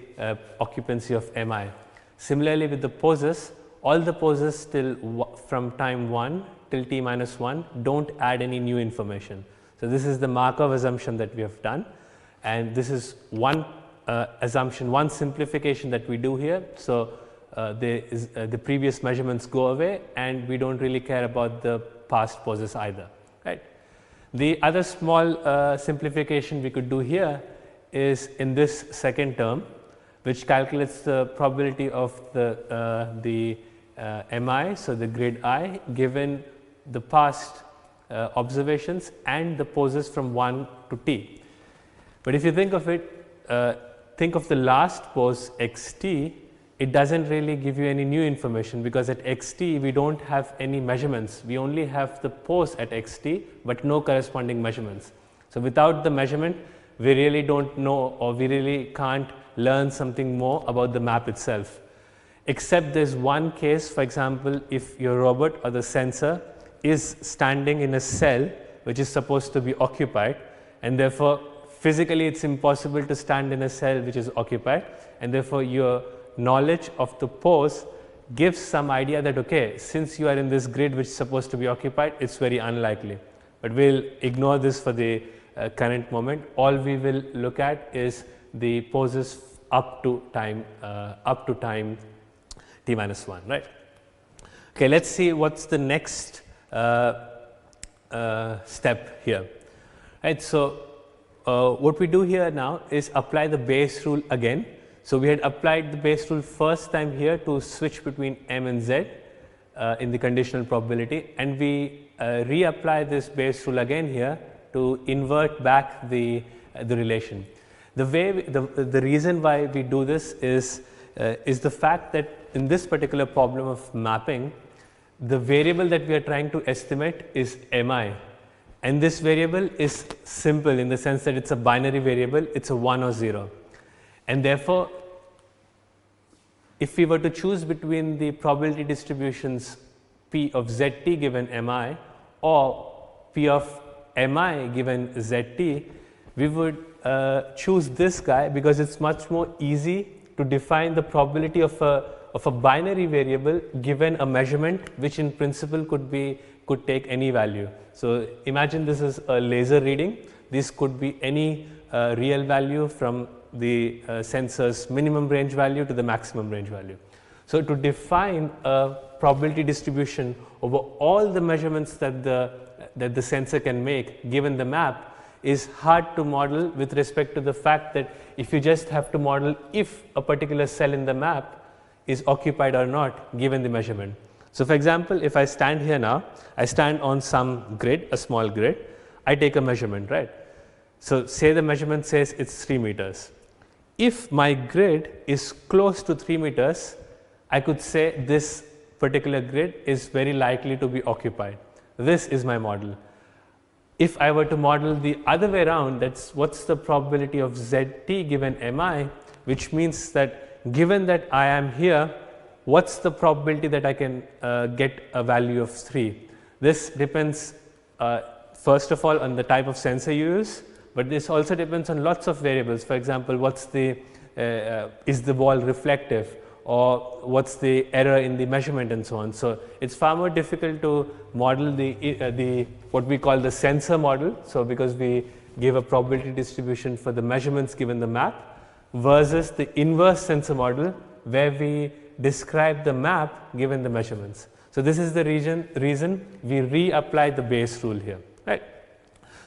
occupancy of mi. Similarly with the poses, all the poses from time 1 till t minus 1 don't add any new information. So this is the Markov assumption that we have done, and this is one assumption, one simplification that we do here. So the previous measurements go away, and we don't really care about the past poses either, right? The other small simplification we could do here is in this second term, which calculates the probability of the mi, so the grid I, given the past observations and the poses from 1 to t. But if you think of it, think of the last pose xt, it doesn't really give you any new information, because at xt we don't have any measurements. We only have the pose at xt, but no corresponding measurements. So without the measurement, we really don't know, or we really can't learn something more about the map itself. Except there's one case, for example, if your robot or the sensor is standing in a cell which is supposed to be occupied, and therefore physically it's impossible to stand in a cell which is occupied, and therefore your knowledge of the pose gives some idea that, okay, since you are in this grid which is supposed to be occupied, it's very unlikely. But we'll ignore this for the current moment. All we will look at is the poses up to time t minus 1, right? Okay, let's see what's the next step here. Right, so what we do here now is apply the Bayes rule again. So we had applied the Bayes rule first time here to switch between m and z in the conditional probability, and we reapply this Bayes rule again here to invert back the relation. The reason why we do this is the fact that in this particular problem of mapping, the variable that we are trying to estimate is mi, and this variable is simple in the sense that it's a binary variable, it's a 1 or 0, and therefore if we were to choose between the probability distributions p of zt given mi or p of mi given zt, we would choose this guy because it's much more easy to define the probability of a binary variable given a measurement which in principle could take any value. So imagine this is a laser reading. This could be any real value from the sensor's minimum range value to the maximum range value. So to define a probability distribution over all the measurements that the sensor can make given the map is hard to model with respect to the fact that if you just have to model if a particular cell in the map is occupied or not given the measurement. So for example, if I stand here now, I stand on some grid, a small grid, I take a measurement, right? So say the measurement says it's 3 meters. If my grid is close to 3 meters, I could say this particular grid is very likely to be occupied. This is my model. If I were to model the other way around, that's what's the probability of zt given mi, which means that given that I am here, what's the probability that I can get a value of 3? This depends first of all on the type of sensor you use, but this also depends on lots of variables. For example, what's the is the wall reflective, or what's the error in the measurement and so on. So it's far more difficult to model the what we call the sensor model. So because we give a probability distribution for the measurements given the map versus the inverse sensor model where we describe the map given the measurements. So this is the reason we reapply the Bayes rule here, right?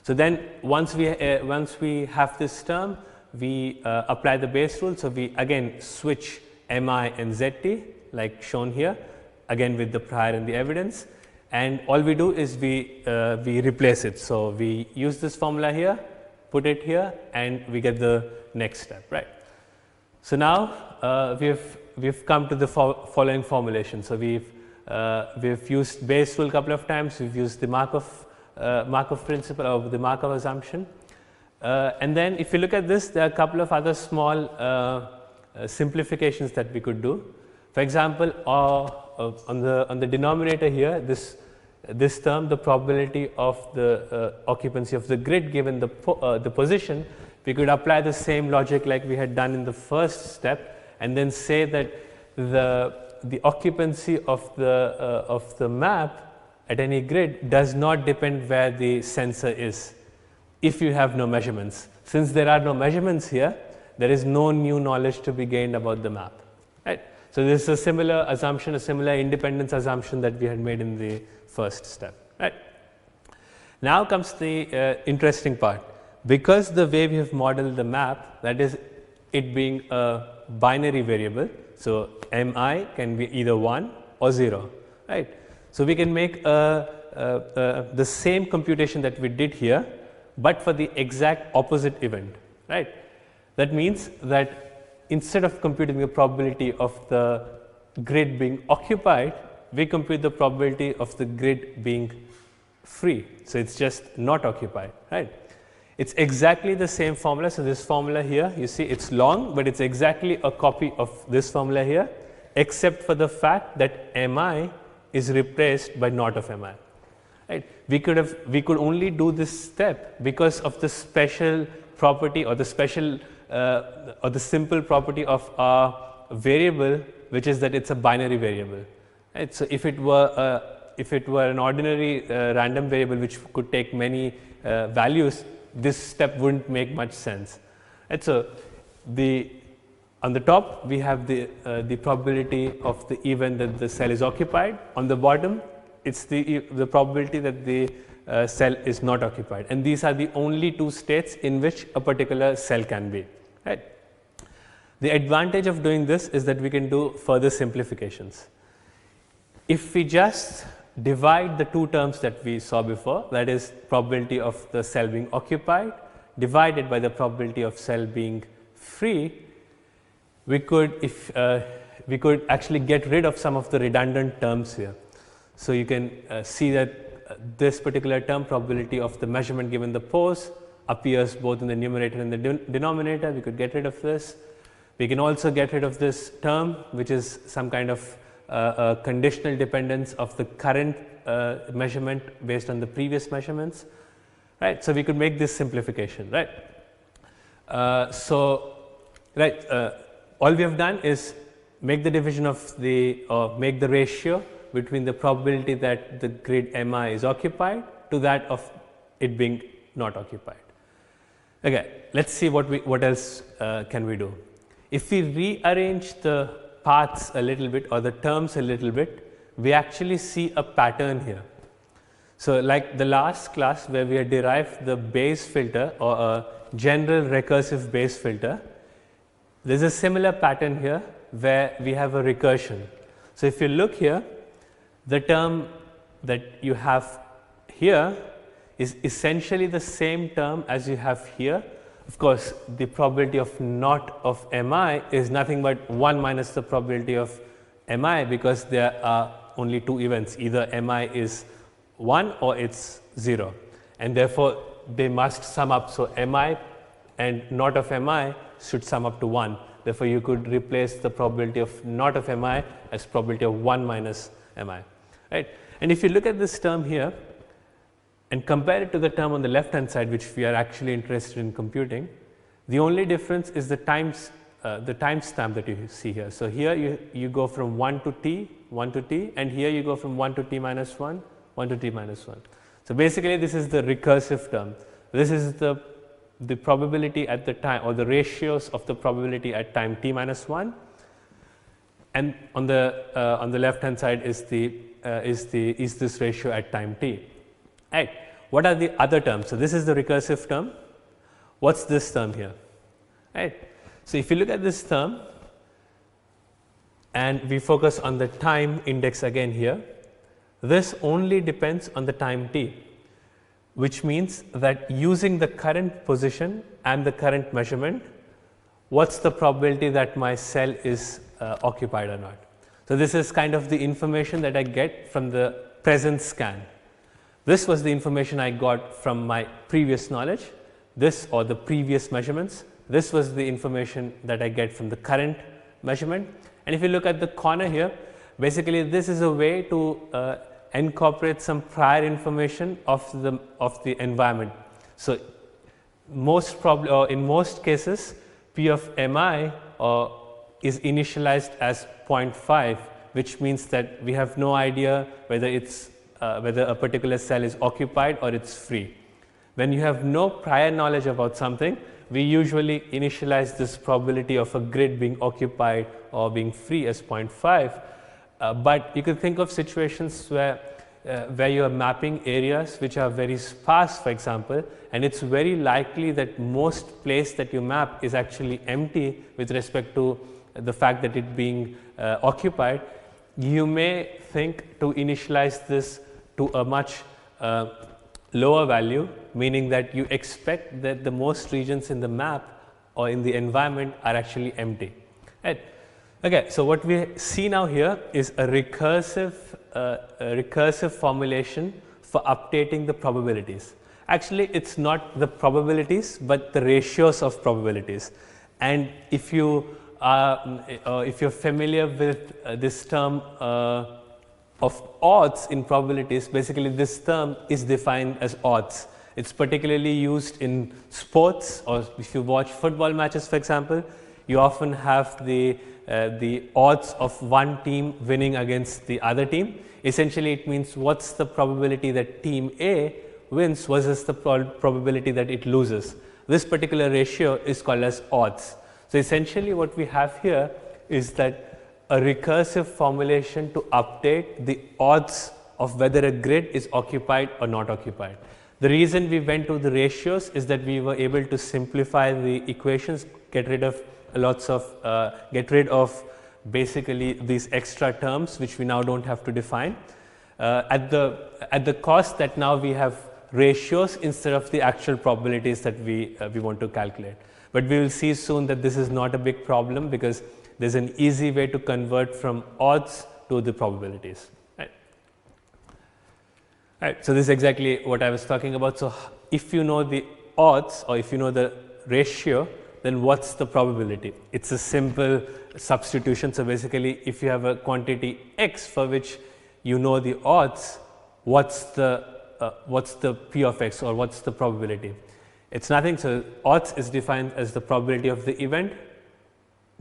So then once we have this term, we apply the Bayes rule. So we again switch mi and zt like shown here, again with the prior and the evidence, and all we do is we replace it. So we use this formula here, put it here, and we get the next step, right? So now we've come to the following formulation. So we've used Bayes rule a couple of times. We've used the Markov principle or the Markov assumption, and then if you look at this, there are a couple of other small simplifications that we could do. For example, on the denominator here, this term, the probability of the occupancy of the grid given the position, we could apply the same logic like we had done in the first step, and then say that the occupancy of the map at any grid does not depend where the sensor is if you have no measurements. Since there are no measurements here, there is no new knowledge to be gained about the map, right? So this is a similar assumption, a similar independence assumption that we had made in the first step, right? Now comes the interesting part. Because the way we have modeled the map, that is it being a binary variable, so mi can be either 1 or 0, right? So we can make the same computation that we did here, but for the exact opposite event, right? That means that instead of computing the probability of the grid being occupied, we compute the probability of the grid being free. So it's just not occupied, right? It's exactly the same formula. So this formula here, you see it's long, but it's exactly a copy of this formula here, except for the fact that mi is replaced by not of mi. Right? We could only do this step because of the special property or the special or the simple property of our variable, which is that it's a binary variable. Right? So if it were an ordinary random variable which could take many values, this step wouldn't make much sense. Right? So on the top we have the probability of the event that the cell is occupied. On the bottom, it's the probability that the cell is not occupied, and these are the only two states in which a particular cell can be. Right? The advantage of doing this is that we can do further simplifications. If we just divide the two terms that we saw before, that is probability of the cell being occupied divided by the probability of cell being free, we could actually get rid of some of the redundant terms here. So you can see that this particular term, probability of the measurement given the pose, appears both in the numerator and the denominator. We could get rid of this. We can also get rid of this term, which is some kind of conditional dependence of the current measurement based on the previous measurements. Right? So we could make this simplification. Right? All we have done is make the division of make the ratio between the probability that the grid Mi is occupied to that of it being not occupied. Okay, let's see what else can we do. If we rearrange the paths a little bit or the terms a little bit, we actually see a pattern here. So like the last class where we had derived the Bayes filter or a general recursive Bayes filter, there is a similar pattern here where we have a recursion. So if you look here, the term that you have here is essentially the same term as you have here. Of course, the probability of not of Mi is nothing but 1 minus the probability of Mi, because there are only two events, either Mi is 1 or it's 0, and therefore they must sum up. So Mi and not of Mi should sum up to 1. Therefore, you could replace the probability of not of Mi as probability of 1 minus Mi. Right? And if you look at this term here and compare it to the term on the left hand side, which we are actually interested in computing, the only difference is the timestamp that you see here. So here you go from 1 to t, and here you go from 1 to t minus 1, 1 to t minus 1. So basically this is the recursive term. This is the probability at the time, or the ratios of the probability at time t minus 1, and on the left hand side is this ratio at time t. Right. What are the other terms? So this is the recursive term. What's this term here? Right. So if you look at this term and we focus on the time index again here, this only depends on the time t, which means that using the current position and the current measurement, what's the probability that my cell is occupied or not? So this is kind of the information that I get from the present scan. This was the information I got from my previous knowledge, this or the previous measurements. This was the information that I get from the current measurement. And if you look at the corner here, basically this is a way to incorporate some prior information of the environment. So in most cases, P of Mi is initialized as 0.5, which means that we have no idea whether a particular cell is occupied or it's free. When you have no prior knowledge about something, we usually initialize this probability of a grid being occupied or being free as 0.5. But you can think of situations where you are mapping areas which are very sparse, for example, and it's very likely that most place that you map is actually empty with respect to the fact that it being occupied. You may think to initialize this to a much lower value, meaning that you expect that the most regions in the map or in the environment are actually empty. Right? Okay, so what we see now here is a recursive formulation for updating the probabilities. Actually, it's not the probabilities, but the ratios of probabilities. And if you're familiar with this term of odds in probabilities, basically this term is defined as odds. It's particularly used in sports, or if you watch football matches, for example, you often have the odds of one team winning against the other team. Essentially, it means what's the probability that team A wins versus the probability that it loses. This particular ratio is called as odds. So, essentially what we have here is that a recursive formulation to update the odds of whether a grid is occupied or not occupied. The reason we went to the ratios is that we were able to simplify the equations, get rid of basically these extra terms which we now don't have to define at the cost that now we have ratios instead of the actual probabilities that we want to calculate. But we will see soon that this is not a big problem, because there is an easy way to convert from odds to the probabilities. Right. So, this is exactly what I was talking about. So, if you know the odds or if you know the ratio, then what is the probability? It is a simple substitution. So, basically if you have a quantity x for which you know the odds, what is the p of x, or what is the probability? It is nothing. So, odds is defined as the probability of the event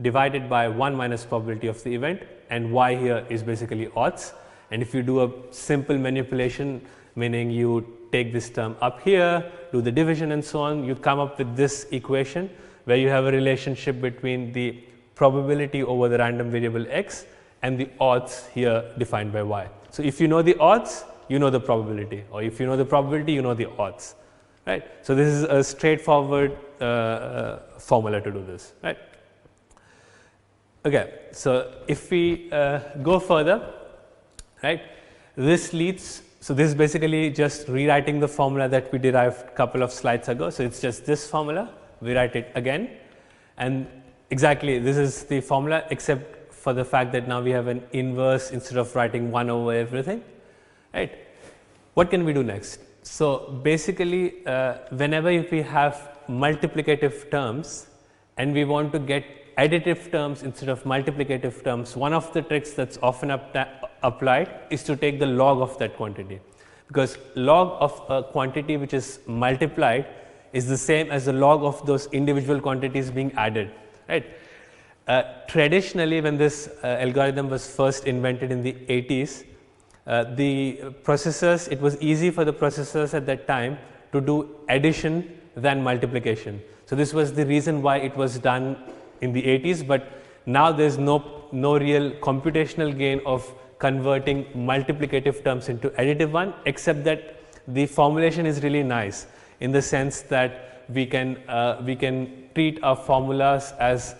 divided by 1 minus probability of the event, and y here is basically odds. And if you do a simple manipulation, meaning you take this term up here, do the division and so on, you come up with this equation where you have a relationship between the probability over the random variable x and the odds here defined by y. So, if you know the odds, you know the probability, or if you know the probability, you know the odds, right. So, this is a straightforward formula to do this, right. Okay. So, if we go further, right, this leads, so this is basically just rewriting the formula that we derived a couple of slides ago. So, it is just this formula, we write it again, and exactly this is the formula, except for the fact that now we have an inverse instead of writing 1 over everything, right. What can we do next? So, basically whenever if we have multiplicative terms and we want to get additive terms instead of multiplicative terms, one of the tricks that is often applied is to take the log of that quantity, because log of a quantity which is multiplied is the same as the log of those individual quantities being added, right. Traditionally, when this algorithm was first invented in the 80s, the processors, it was easy for the processors at that time to do addition than multiplication. So, this was the reason why it was done in the 80s, but now there is no real computational gain of converting multiplicative terms into additive one, except that the formulation is really nice in the sense that we can treat our formulas as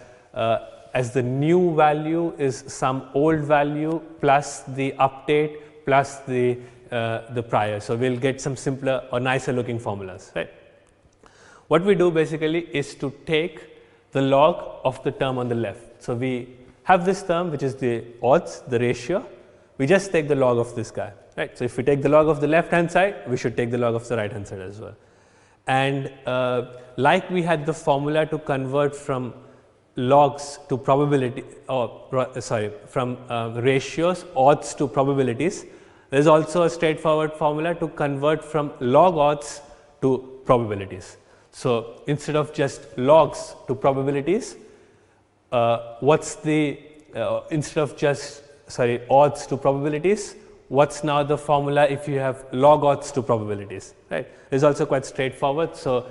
the new value is some old value plus the update plus the prior. So, we will get some simpler or nicer looking formulas, right. What we do basically is to take the log of the term on the left. So, we have this term which is the odds, the ratio, we just take the log of this guy, right. So, if we take the log of the left hand side, we should take the log of the right hand side as well. And like we had the formula to convert from logs to probability, from ratios, odds to probabilities, there is also a straightforward formula to convert from log odds to probabilities. So, instead of just logs to probabilities, instead of just odds to probabilities, what is now the formula if you have log odds to probabilities, right. It is also quite straightforward. So,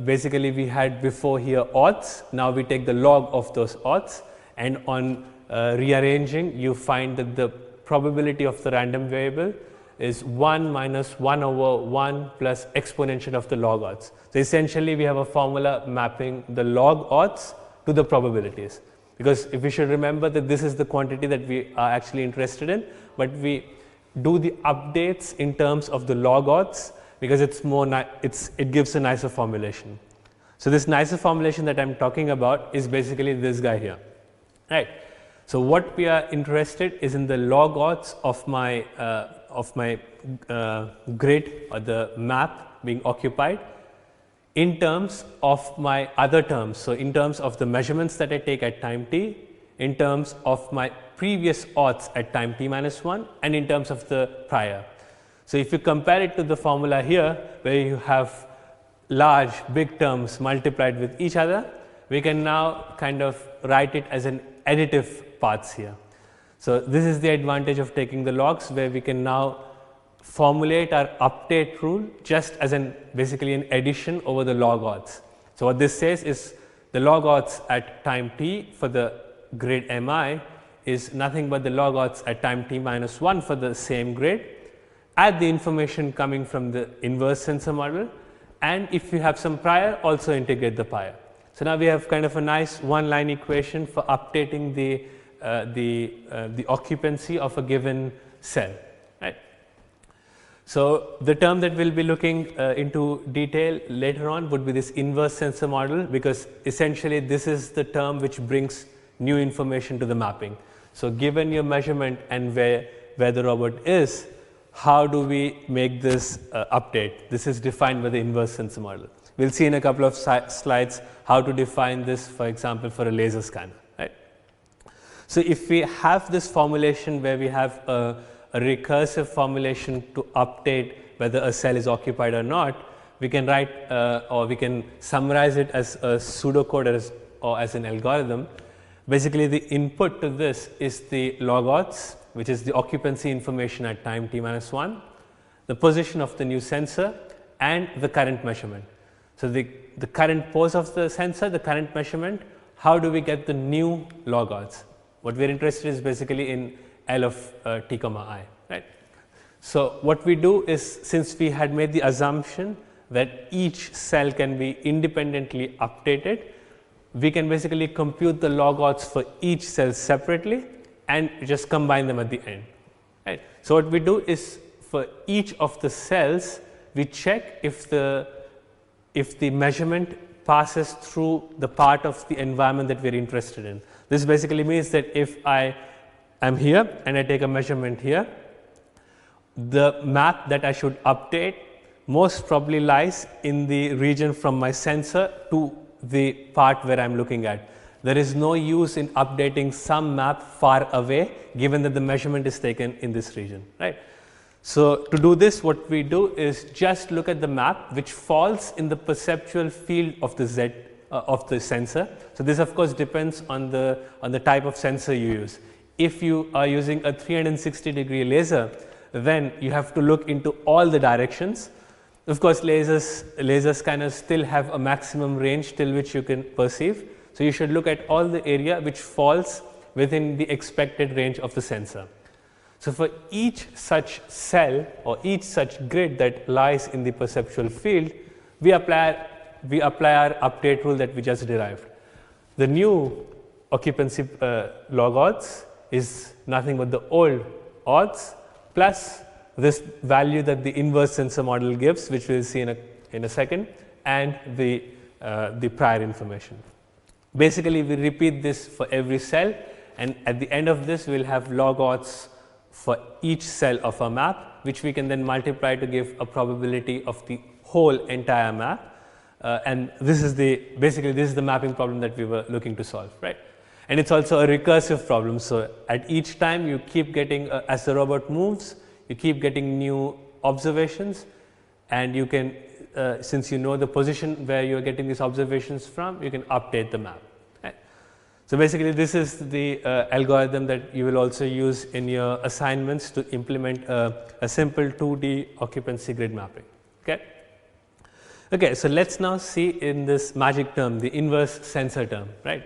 basically we had before here odds, now we take the log of those odds, and on rearranging you find that the probability of the random variable is 1 minus 1 over 1 plus exponential of the log odds. So, essentially we have a formula mapping the log odds to the probabilities, because if we should remember that this is the quantity that we are actually interested in, but we do the updates in terms of the log odds, because it gives a nicer formulation. So, this nicer formulation that I am talking about is basically this guy here, right. So, what we are interested is in the log odds of my grid or the map being occupied in terms of my other terms. So, in terms of the measurements that I take at time t, in terms of my previous odds at time t minus 1, and in terms of the prior. So, if you compare it to the formula here where you have large big terms multiplied with each other, we can now kind of write it as an additive paths here. So, this is the advantage of taking the logs, where we can now formulate our update rule just as an basically an addition over the log odds. So, what this says is the log odds at time t for the grid mi is nothing but the log odds at time t minus 1 for the same grid, add the information coming from the inverse sensor model, and if you have some prior, also integrate the prior. So, now we have kind of a nice one line equation for updating the occupancy of a given cell, right. So, the term that we will be looking into detail later on would be this inverse sensor model, because essentially this is the term which brings new information to the mapping. So, given your measurement and where the robot is, how do we make this update? This is defined by the inverse sensor model. We will see in a couple of slides how to define this, for example, for a laser scanner, right. So, if we have this formulation where we have a recursive formulation to update whether a cell is occupied or not, we can write or we can summarize it as a pseudocode or as an algorithm. Basically, the input to this is the log odds, which is the occupancy information at time t minus 1, the position of the new sensor, and the current measurement. So, the current pose of the sensor, the current measurement, how do we get the new log odds? What we are interested in is basically in L of t comma I, right. So, what we do is, since we had made the assumption that each cell can be independently updated, we can basically compute the log odds for each cell separately and just combine them at the end, right. So, what we do is, for each of the cells, we check if the measurement passes through the part of the environment that we are interested in. This basically means that if I am here and I take a measurement here, the map that I should update most probably lies in the region from my sensor to the part where I am looking at. There is no use in updating some map far away, given that the measurement is taken in this region, right. So, to do this, what we do is just look at the map which falls in the perceptual field of the Z of the sensor. So, this of course depends on the type of sensor you use. If you are using a 360-degree laser, then you have to look into all the directions. Of course, laser scanners still have a maximum range till which you can perceive. So, you should look at all the area which falls within the expected range of the sensor. So, for each such cell or each such grid that lies in the perceptual field, we apply our update rule that we just derived. The new occupancy log odds is nothing but the old odds plus this value that the inverse sensor model gives, which we will see in a second, and the prior information. Basically, we repeat this for every cell, and at the end of this, we will have log odds for each cell of a map, which we can then multiply to give a probability of the whole entire map. And this is basically this is the mapping problem that we were looking to solve, right? And it's also a recursive problem. So, at each time you keep getting as the robot moves, you keep getting new observations, and you can since you know the position where you are getting these observations from, you can update the map. Right? So, basically this is the algorithm that you will also use in your assignments to implement a simple 2D occupancy grid mapping. Okay. Okay, so let's now see in this magic term, the inverse sensor term, right?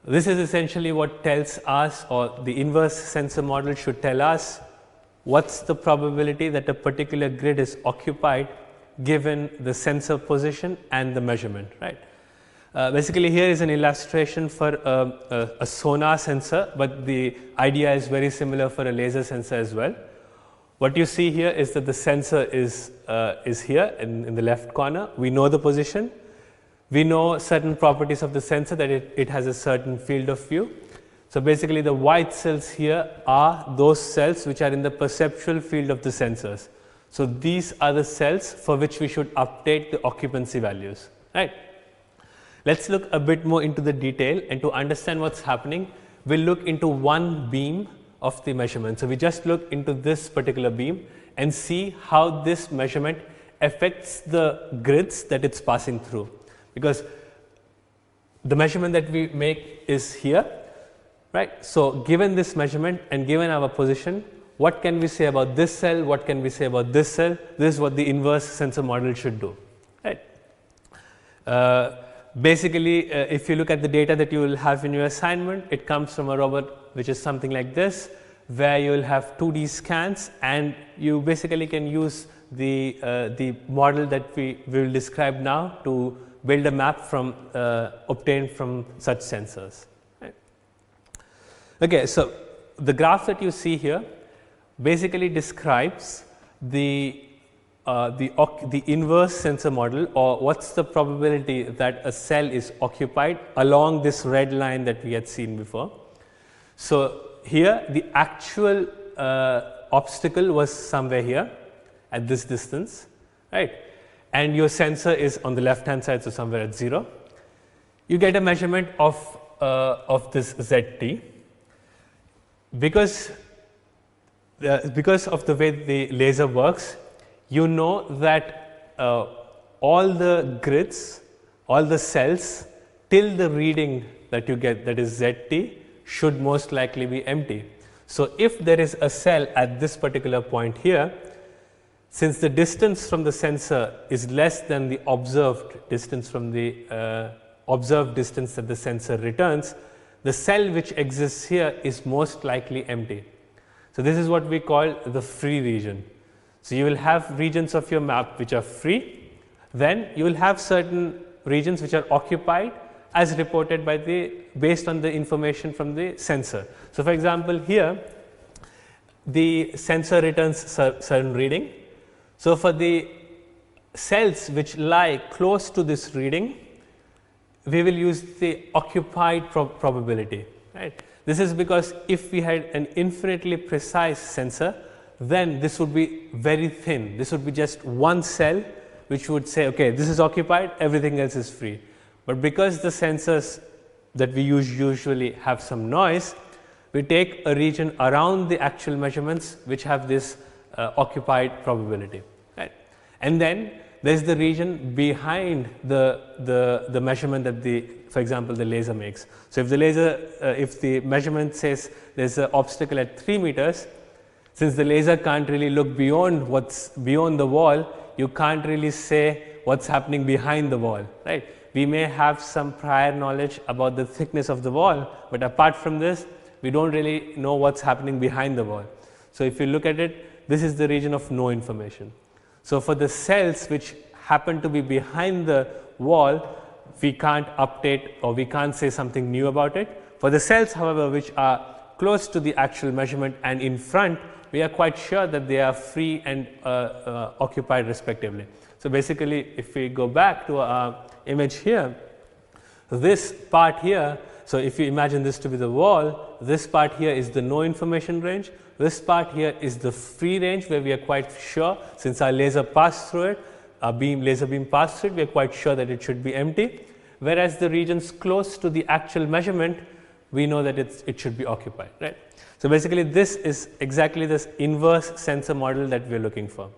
This is essentially what tells us, or the inverse sensor model should tell us, what's the probability that a particular grid is occupied given the sensor position and the measurement, right? Basically, here is an illustration for a sonar sensor, but the idea is very similar for a laser sensor as well. What you see here is that the sensor is here in the left corner. We know the position. We know certain properties of the sensor, that it has a certain field of view. So, basically the white cells here are those cells which are in the perceptual field of the sensors. So, these are the cells for which we should update the occupancy values, right. Let us look a bit more into the detail, and to understand what is happening, we will look into one beam of the measurement. So, we just look into this particular beam and see how this measurement affects the grids that it is passing through, because the measurement that we make is here, right? So given this measurement and given our position, what can we say about this cell? What can we say about this cell? This is what the inverse sensor model should do, right? Basically, if you look at the data that you will have in your assignment, it comes from a robot which is something like this, where you will have 2D scans, and you basically can use the model that we will describe now to build a map from obtained from such sensors. Right? Okay, so the graph that you see here basically describes the inverse sensor model, or what's the probability that a cell is occupied along this red line that we had seen before. So here the actual obstacle was somewhere here at this distance, right? And your sensor is on the left hand side, so somewhere at 0. You get a measurement of this ZT. Because of the way the laser works, you know that all the grids, all the cells till the reading that you get, that is ZT, should most likely be empty. So if there is a cell at this particular point here, since the distance from the sensor is less than the observed distance from the observed distance that the sensor returns, the cell which exists here is most likely empty. So this is what we call the free region. So you will have regions of your map which are free, then you will have certain regions which are occupied as reported by based on the information from the sensor. So for example, here the sensor returns certain reading. So for the cells which lie close to this reading, we will use the occupied probability, right? This is because if we had an infinitely precise sensor, then this would be very thin. This would be just one cell which would say, okay, this is occupied, everything else is free. But because the sensors that we use usually have some noise, we take a region around the actual measurements which have this occupied probability, right? And then there is the region behind the measurement that for example, the laser makes. So if the laser, if the measurement says there is an obstacle at 3 meters, since the laser can't really look beyond what's beyond the wall, you can't really say what's happening behind the wall, right? We may have some prior knowledge about the thickness of the wall, but apart from this, we don't really know what's happening behind the wall. So if you look at it, this is the region of no information. So for the cells which happen to be behind the wall, we can't update or we can't say something new about it. For the cells, however, which are close to the actual measurement and in front, we are quite sure that they are free and occupied respectively. So basically, if we go back to our image here, this part here, so if you imagine this to be the wall, this part here is the no information range, this part here is the free range where we are quite sure, since our laser passed through it, our laser beam passed through it, we are quite sure that it should be empty, whereas the regions close to the actual measurement, we know that it should be occupied, right? So basically, this is exactly this inverse sensor model that we are looking for.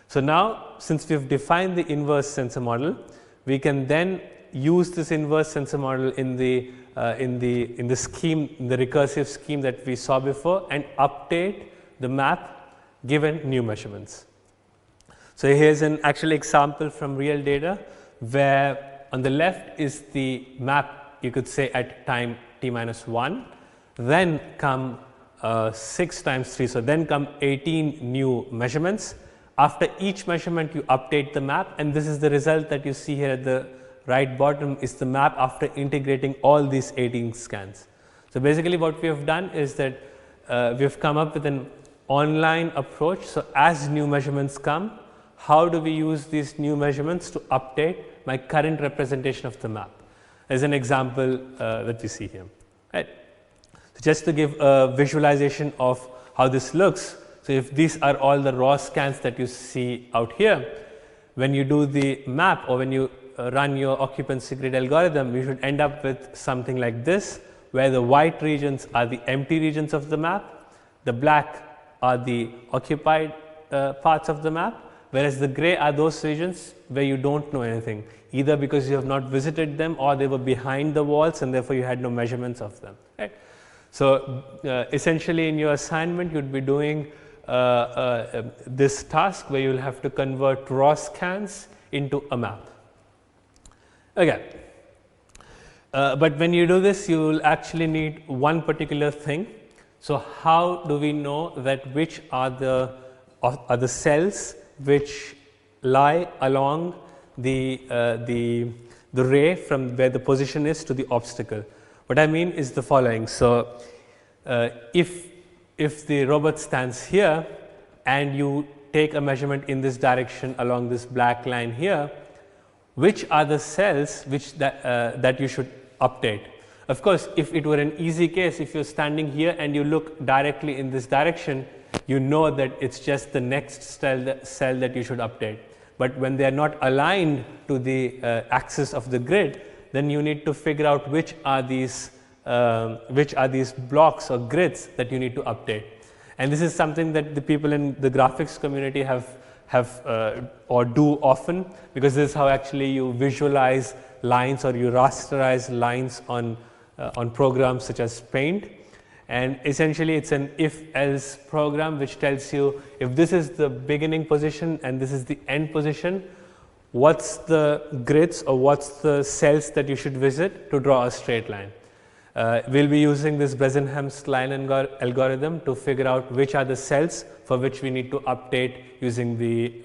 So now, since we have defined the inverse sensor model, we can then use this inverse sensor model in the scheme, in the recursive scheme that we saw before, and update the map given new measurements. So here's an actual example from real data, where on the left is the map, you could say at time t-1, then come 6 times 3, so then come 18 new measurements. After each measurement, you update the map, and this is the result that you see here at the right bottom is the map after integrating all these 18 scans. So basically what we have done is that we have come up with an online approach. So as new measurements come, how do we use these new measurements to update my current representation of the map? As an example that we see here, right? So just to give a visualization of how this looks. So if these are all the raw scans that you see out here, when you do the map or when you run your occupancy grid algorithm, you should end up with something like this, where the white regions are the empty regions of the map, the black are the occupied parts of the map, whereas the gray are those regions where you don't know anything, either because you have not visited them or they were behind the walls and therefore you had no measurements of them. Right? So, essentially in your assignment you would be doing this task where you will have to convert raw scans into a map. Okay. But when you do this, you will actually need one particular thing. So, how do we know that which are the cells which lie along the ray from where the position is to the obstacle? What I mean is the following. So, if the robot stands here and you take a measurement in this direction along this black line here, which are the cells which that you should update? Of course, if it were an easy case, if you are standing here and you look directly in this direction, you know that it is just the next cell that you should update. But when they are not aligned to the axis of the grid, then you need to figure out which are these blocks or grids that you need to update. And this is something that the people in the graphics community have or do often, because this is how actually you visualize lines or you rasterize lines on programs such as Paint. And essentially it's an if-else program which tells you if this is the beginning position and this is the end position, what's the grids or what's the cells that you should visit to draw a straight line. We'll be using this Bresenham's line algorithm to figure out which are the cells for which we need to update using the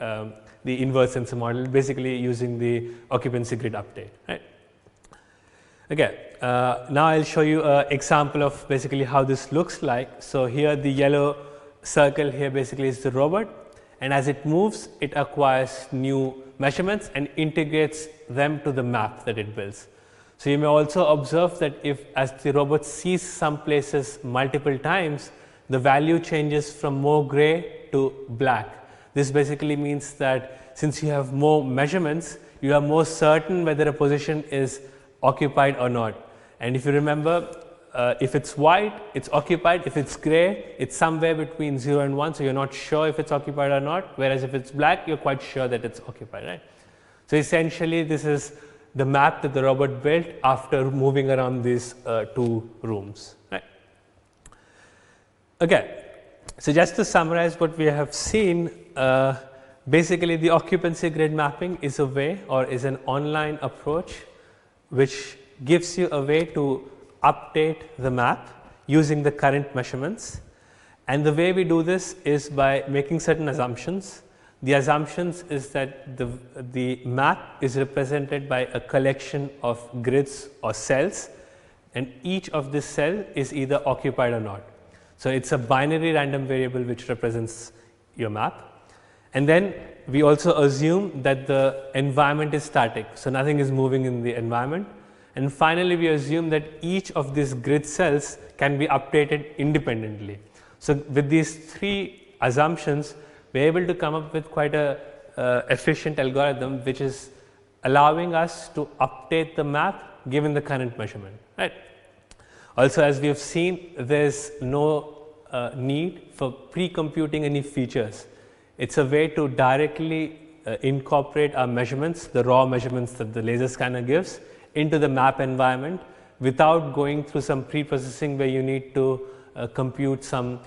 inverse sensor model, basically using the occupancy grid update. Right? Okay. Now I'll show you an example of basically how this looks like. So here the yellow circle here basically is the robot, and as it moves it acquires new measurements and integrates them to the map that it builds. So you may also observe that if as the robot sees some places multiple times, the value changes from more gray to black. This basically means that since you have more measurements, you are more certain whether a position is occupied or not. And if you remember, if it's white, it's occupied. If it's gray, it's somewhere between 0 and 1. So you're not sure if it's occupied or not. Whereas if it's black, you're quite sure that it's occupied, right? So essentially, this is the map that the robot built after moving around these two rooms, right? Okay. So just to summarize what we have seen, basically the occupancy grid mapping is a way or is an online approach which gives you a way to update the map using the current measurements. And the way we do this is by making certain assumptions. The assumptions is that the map is represented by a collection of grids or cells, and each of this cell is either occupied or not. So it's a binary random variable which represents your map. And then we also assume that the environment is static, so nothing is moving in the environment. And finally, we assume that each of these grid cells can be updated independently. So with these three assumptions, we are able to come up with quite a efficient algorithm which is allowing us to update the map given the current measurement. Right. Also, as we have seen, there is no need for pre-computing any features. It's a way to directly incorporate our measurements, the raw measurements that the laser scanner gives, into the map environment without going through some pre-processing where you need to compute some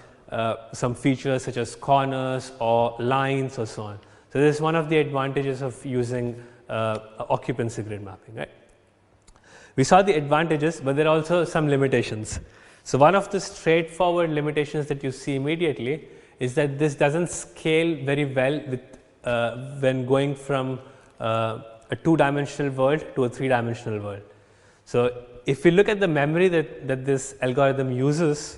features such as corners or lines or so on. So this is one of the advantages of using occupancy grid mapping. Right? We saw the advantages, but there are also some limitations. So one of the straightforward limitations that you see immediately is that this doesn't scale very well with when going from a two-dimensional world to a three-dimensional world. So if we look at the memory that this algorithm uses,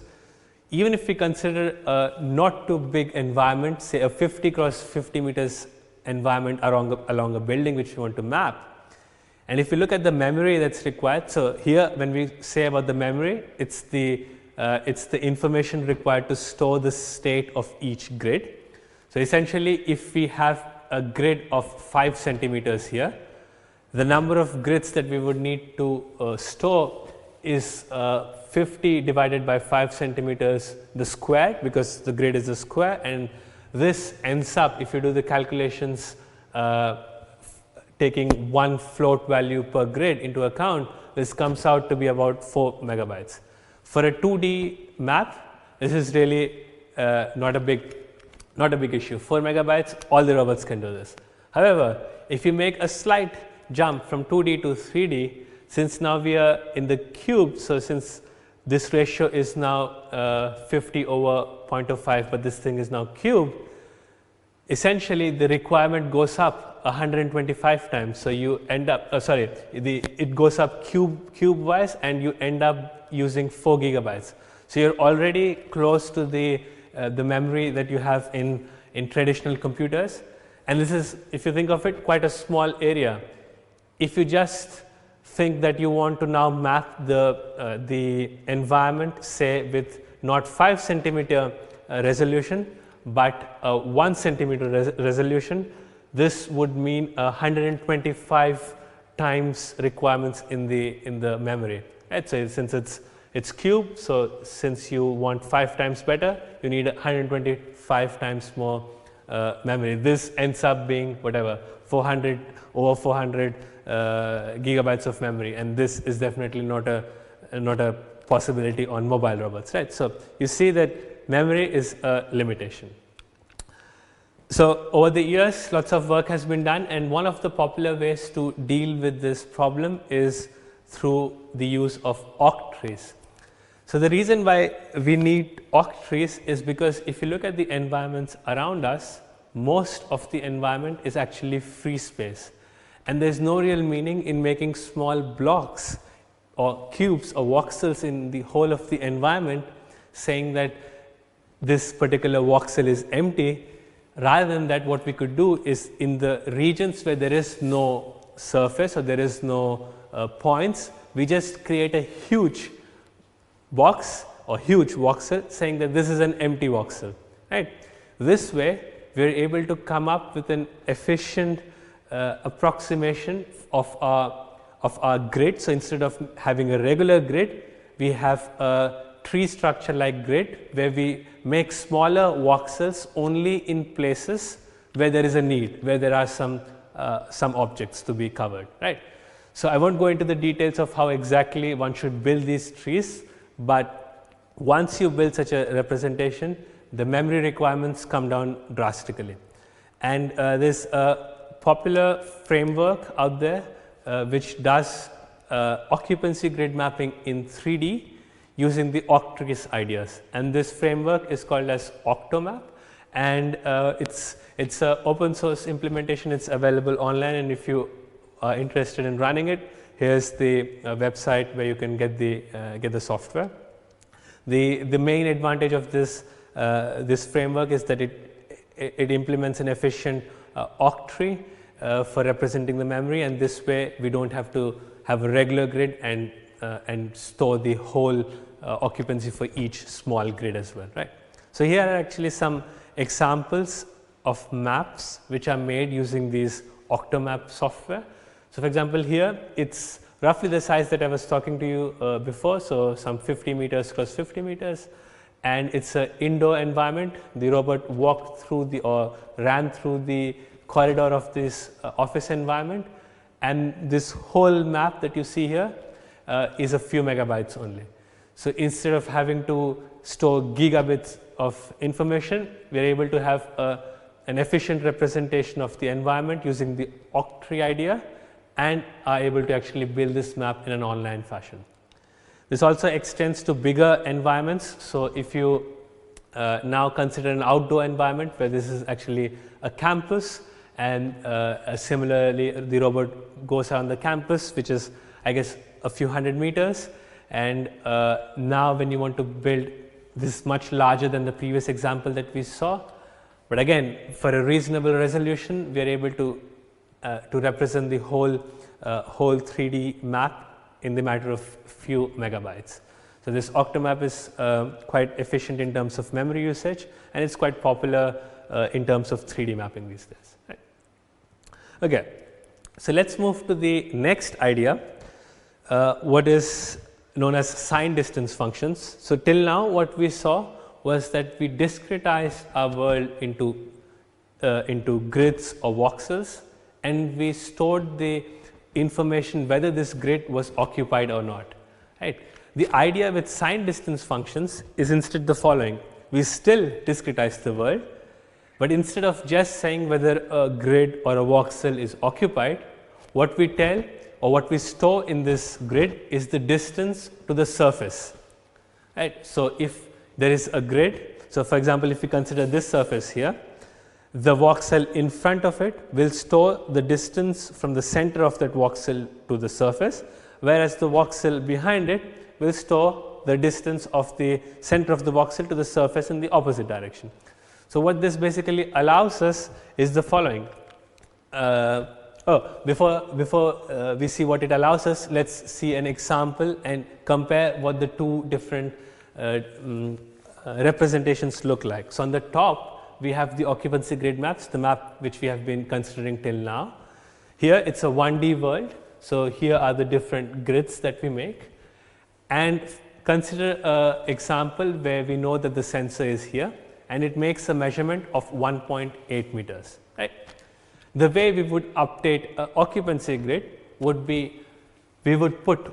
even if we consider a not too big environment, say a 50 cross 50 meters environment along a building which we want to map, and if you look at the memory that's required, so here when we say about the memory, it's the information required to store the state of each grid. So essentially, if we have a grid of 5 centimeters here, the number of grids that we would need to store is 50 divided by 5 centimeters the square, because the grid is a square, and this ends up, if you do the calculations taking one float value per grid into account, this comes out to be about 4 megabytes. For a 2D map, this is really not a big issue. 4 megabytes, all the robots can do this. However, if you make a slight jump from 2D to 3D, since now we are in the cube, so since this ratio is now 50 over 0.05, but this thing is now cube, essentially the requirement goes up 125 times. So you end up, it goes up cube wise, and you end up using 4 gigabytes. So you're already close to the memory that you have in traditional computers. And this is, if you think of it, quite a small area. If you just think that you want to now map the environment, say with not 5 centimeter resolution, but 1 centimeter resolution, this would mean 125 times requirements in the memory. Right? So since it's cube, so since you want 5 times better, you need 125 times more memory. This ends up being whatever, 400 gigabytes of memory, and this is definitely not a possibility on mobile robots, right? So you see that memory is a limitation. So over the years, lots of work has been done, and one of the popular ways to deal with this problem is through the use of octrees. So the reason why we need octrees is because if you look at the environments around us, most of the environment is actually free space, and there's no real meaning in making small blocks or cubes or voxels in the whole of the environment, saying that this particular voxel is empty. Rather than that, what we could do is in the regions where there is no surface or there is no points, we just create a huge box or huge voxel saying that this is an empty voxel, right? This way we are able to come up with an efficient approximation of our grid. So instead of having a regular grid, we have a tree structure like grid where we make smaller voxels only in places where there is a need, where there are some objects to be covered, right? So I won't go into the details of how exactly one should build these trees, but once you build such a representation, the memory requirements come down drastically. And there's a popular framework out there which does occupancy grid mapping in 3D using the octrees ideas, and this framework is called as Octomap, and it's an open source implementation. It's available online, and if you are interested in running it, here's the website where you can get the software. The main advantage of this framework is that it implements an efficient octree for representing the memory, and this way we don't have to have a regular grid and store the whole occupancy for each small grid as well, right? So here are actually some examples of maps which are made using these Octomap software. So for example, here it's roughly the size that I was talking to you before, so some 50 meters cross 50 meters, and it's an indoor environment. The robot walked through or ran through the corridor of this office environment, and this whole map that you see here is a few megabytes only. So instead of having to store gigabits of information, we are able to have an efficient representation of the environment using the octree idea, and are able to actually build this map in an online fashion. This also extends to bigger environments. So if you now consider an outdoor environment where this is actually a campus, and similarly the robot goes around the campus, which is I guess a few hundred meters, and now when you want to build this much larger than the previous example that we saw, but again for a reasonable resolution we are able to represent the whole 3D map in the matter of few megabytes. So this Octomap is quite efficient in terms of memory usage, and it's quite popular in terms of 3D mapping these days, right? Okay, so let's move to the next idea, what is known as sign distance functions. So till now what we saw was that we discretized our world into grids or voxels, and we stored the information whether this grid was occupied or not. Right. The idea with sign distance functions is instead the following: we still discretize the world, but instead of just saying whether a grid or a voxel is occupied, what we tell or what we store in this grid is the distance to the surface. Right. So, if there is a grid, so for example, if we consider this surface here, the voxel in front of it will store the distance from the center of that voxel to the surface, whereas the voxel behind it will store the distance of the center of the voxel to the surface in the opposite direction. So, what this basically allows us is the following. Before we see what it allows us, let us see an example and compare what the two different representations look like. So, on the top we have the occupancy grid maps, the map which we have been considering till now. Here it is a 1D world. So, here are the different grids that we make, and consider an example where we know that the sensor is here and it makes a measurement of 1.8 meters. Right. The way we would update an occupancy grid would be, we would put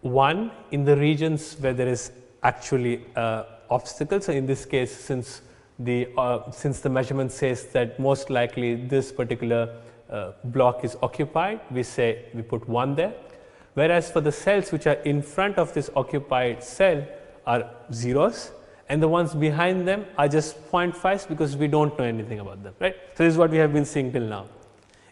1 in the regions where there is actually obstacle. So, in this case, since the measurement says that most likely this particular block is occupied, we say we put 1 there, whereas for the cells which are in front of this occupied cell are zeros, and the ones behind them are just 0.5s because we do not know anything about them. Right. So, this is what we have been seeing till now.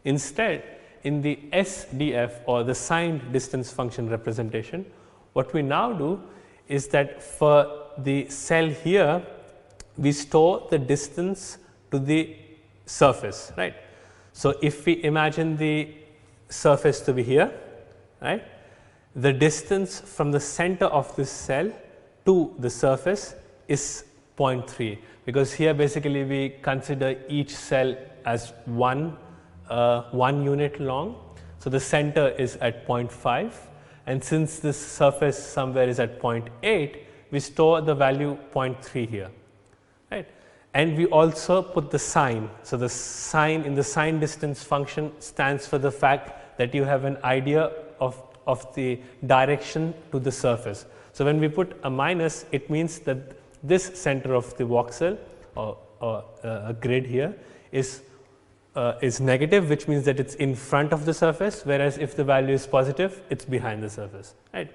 Instead, in the SDF or the signed distance function representation, what we now do is that for the cell here, we store the distance to the surface. Right. So, if we imagine the surface to be here, right, the distance from the center of this cell to the surface is 0.3, because here basically we consider each cell as one unit long. So, the center is at 0.5, and since this surface somewhere is at 0.8, we store the value 0.3 here. Right. And we also put the sign. So, the sign in the sign distance function stands for the fact that you have an idea of the direction to the surface. So, when we put a minus, it means that this center of the voxel or a grid here is negative, which means that it is in front of the surface, whereas if the value is positive, it is behind the surface. Right.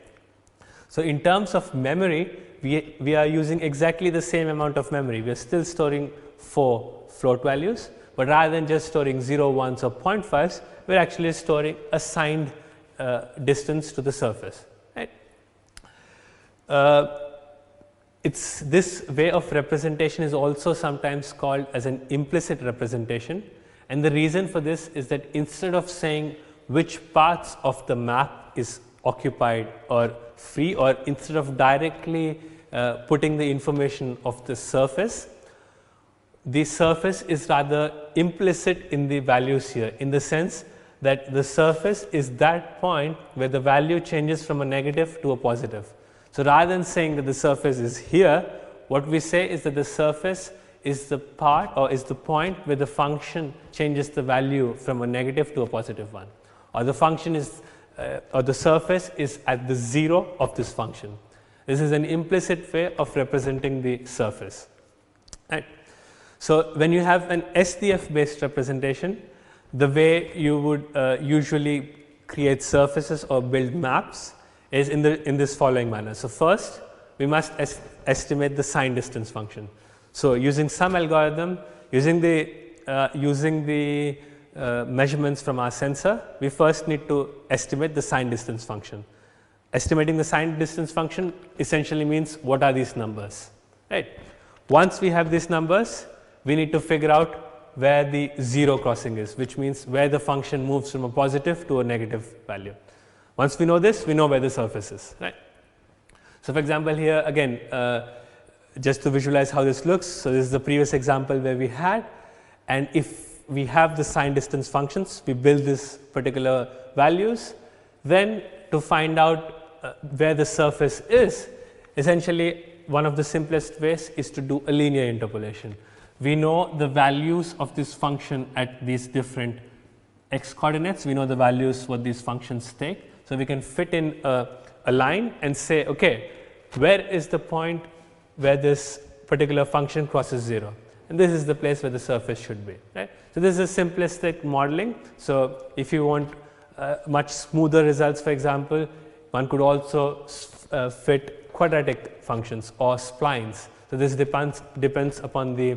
So, in terms of memory, we are using exactly the same amount of memory. We are still storing 4 float values, but rather than just storing 0, 1s or 0.5s, we are actually storing a signed distance to the surface. Right. It's this way of representation is also sometimes called as an implicit representation, and the reason for this is that instead of saying which parts of the map is occupied or free, or instead of directly putting the information of the surface is rather implicit in the values here, in the sense that the surface is that point where the value changes from a negative to a positive. So, rather than saying that the surface is here, what we say is that the surface is the part or is the point where the function changes the value from a negative to a positive one, or the function is or the surface is at the 0 of this function. This is an implicit way of representing the surface. Right. So, when you have an SDF based representation, the way you would usually create surfaces or build maps is in this following manner. So, first we must estimate the sign distance function. So, using some algorithm, using the measurements from our sensor, we first need to estimate the sign distance function. Estimating the sign distance function essentially means what are these numbers, right. Once we have these numbers, we need to figure out where the 0 crossing is, which means where the function moves from a positive to a negative value. Once we know this, we know where the surface is, right. So, for example, here again just to visualize how this looks. So, this is the previous example where we had, and if we have the sign distance functions, we build this particular values, then to find out where the surface is, essentially one of the simplest ways is to do a linear interpolation. We know the values of this function at these different x coordinates, we know the values what these functions take. So, we can fit in a line and say, okay, where is the point where this particular function crosses 0, and this is the place where the surface should be, right. So, this is a simplistic modeling. So, if you want much smoother results, for example, one could also fit quadratic functions or splines. So, this depends upon the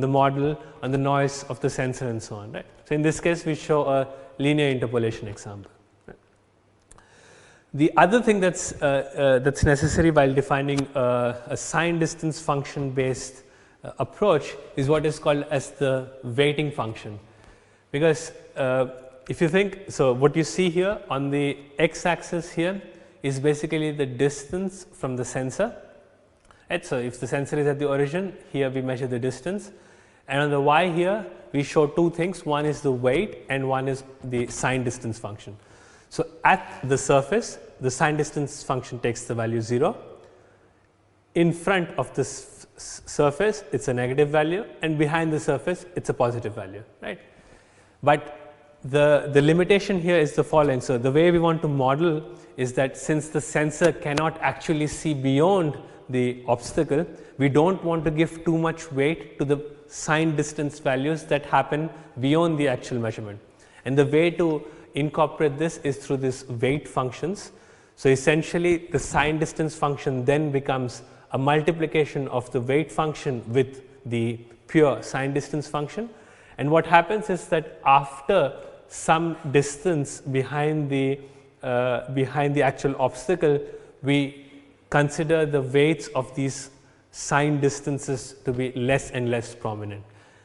model, on the noise of the sensor and so on, right. So, in this case we show a linear interpolation example. Right. The other thing that's necessary while defining a sign distance function based approach is what is called as the weighting function, because if you think, so what you see here on the x axis here is basically the distance from the sensor. Right. So, if the sensor is at the origin, here we measure the distance, and on the y here we show two things, one is the weight and one is the sign distance function. So, at the surface the sign distance function takes the value 0, in front of this surface it is a negative value, and behind the surface it is a positive value, right. But the limitation here is the following. So, the way we want to model is that since the sensor cannot actually see beyond the obstacle, we do not want to give too much weight to the sign distance values that happen beyond the actual measurement. And the way to incorporate this is through these weight functions. So, essentially the sign distance function then becomes a multiplication of the weight function with the pure sign distance function. And what happens is that after some distance behind the actual obstacle, we consider the weights of these sign distances to be less and less prominent.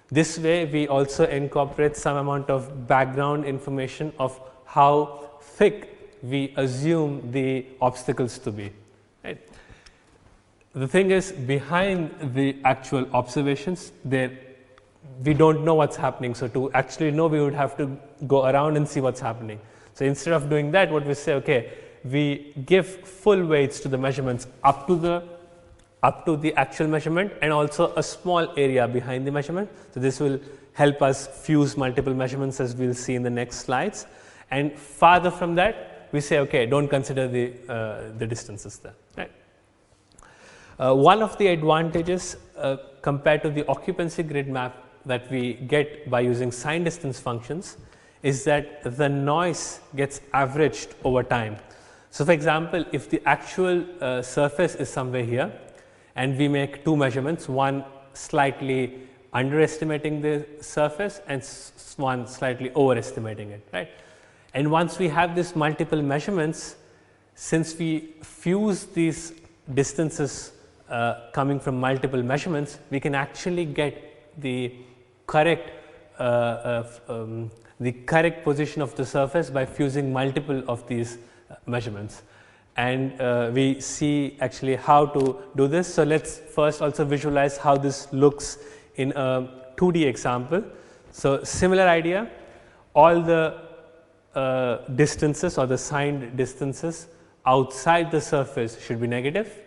This way we also incorporate some amount of background information of how thick we assume the obstacles to be, right. The thing is, behind the actual observations there we do not know what is happening. So, to actually know, we would have to go around and see what is happening. So, instead of doing that, what we say, okay, we give full weights to the measurements up to the actual measurement and also a small area behind the measurement. So, this will help us fuse multiple measurements, as we will see in the next slides. And farther from that, we say, okay, do not consider the distances there, right. One of the advantages compared to the occupancy grid map that we get by using sign distance functions is that the noise gets averaged over time. So, for example, if the actual surface is somewhere here and we make two measurements, one slightly underestimating the surface and one slightly overestimating it, right. And once we have these multiple measurements, since we fuse these distances coming from multiple measurements, we can actually get the correct position of the surface by fusing multiple of these measurements. And we see actually how to do this. So, let us first also visualize how this looks in a 2D example. So, similar idea, all the distances or the signed distances outside the surface should be negative,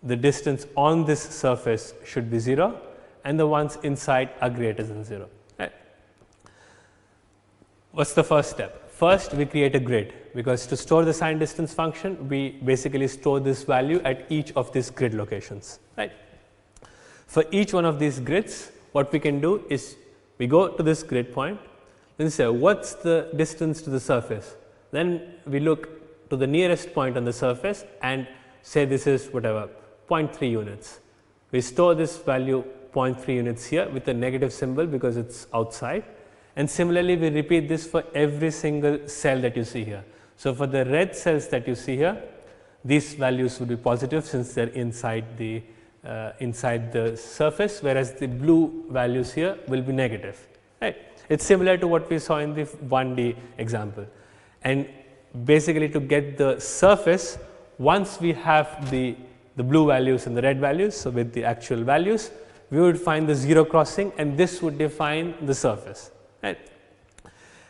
the distance on this surface should be 0, and the ones inside are greater than 0. Right. What is the first step? First, we create a grid, because to store the sign distance function, we basically store this value at each of these grid locations. Right. For each one of these grids, what we can do is we go to this grid point, then say what is the distance to the surface. Then we look to the nearest point on the surface and say this is whatever 0.3 units. We store this value 0.3 units here with a negative symbol because it is outside, and similarly we repeat this for every single cell that you see here. So, for the red cells that you see here, these values would be positive since they are inside the surface, whereas the blue values here will be negative. Right. It is similar to what we saw in the 1D example, and basically to get the surface, once we have the blue values and the red values, so with the actual values, we would find the 0 crossing, and this would define the surface. Right.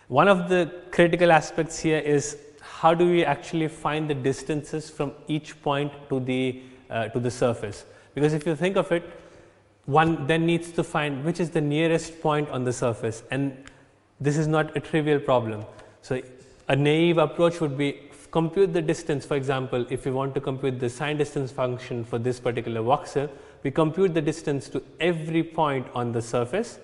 One of the critical aspects here is how do we actually find the distances from each point to the to the surface. Because if you think of it, one then needs to find which is the nearest point on the surface, and this is not a trivial problem. So, a naive approach would be compute the distance. For example, if we want to compute the sign distance function for this particular voxel, we compute the distance to every point on the surface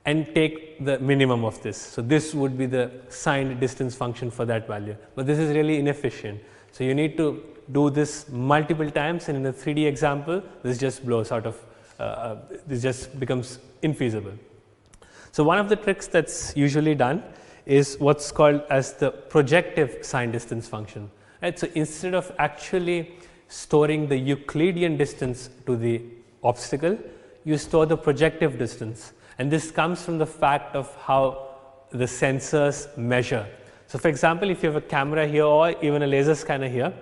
and take the minimum of this. So, this would be the signed distance function for that value, but this is really inefficient. So, you need to do this multiple times, and in a 3D example this just blows out of this just becomes infeasible. So, one of the tricks that is usually done is what is called as the projective sign distance function. Right. So, instead of actually storing the Euclidean distance to the obstacle, you store the projective distance, and this comes from the fact of how the sensors measure. So, for example, if you have a camera here or even a laser scanner here,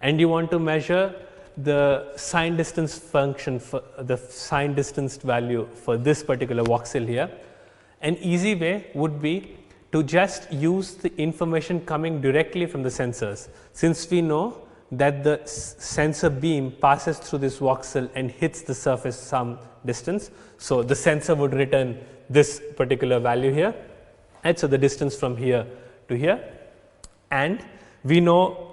and you want to measure the sign distance function for the sign distance value for this particular voxel here, an easy way would be to just use the information coming directly from the sensors. Since we know that the sensor beam passes through this voxel and hits the surface some distance, so the sensor would return this particular value here, right. So, the distance from here to here, and we know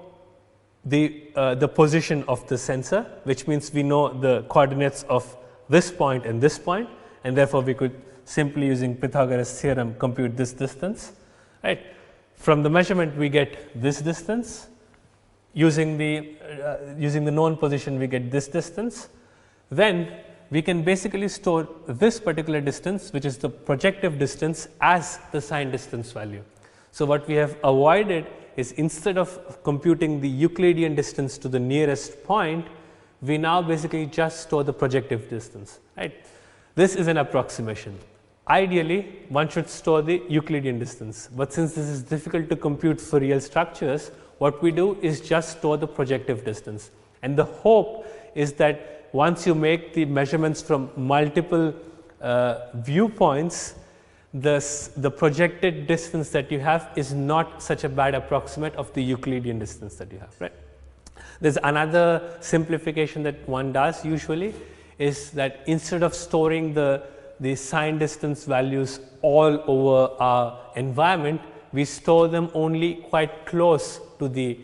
the position of the sensor, which means we know the coordinates of this point and this point, and therefore, we could simply using Pythagoras theorem compute this distance, right. From the measurement we get this distance, using the known position we get this distance, then we can basically store this particular distance, which is the projective distance, as the sign distance value. So, what we have avoided is, instead of computing the Euclidean distance to the nearest point, we now basically just store the projective distance, right. This is an approximation. Ideally, one should store the Euclidean distance, but since this is difficult to compute for real structures, what we do is just store the projective distance, and the hope is that once you make the measurements from multiple viewpoints, the projected distance that you have is not such a bad approximate of the Euclidean distance that you have, right. There is another simplification that one does usually, is that instead of storing the sign distance values all over our environment, we store them only quite close to the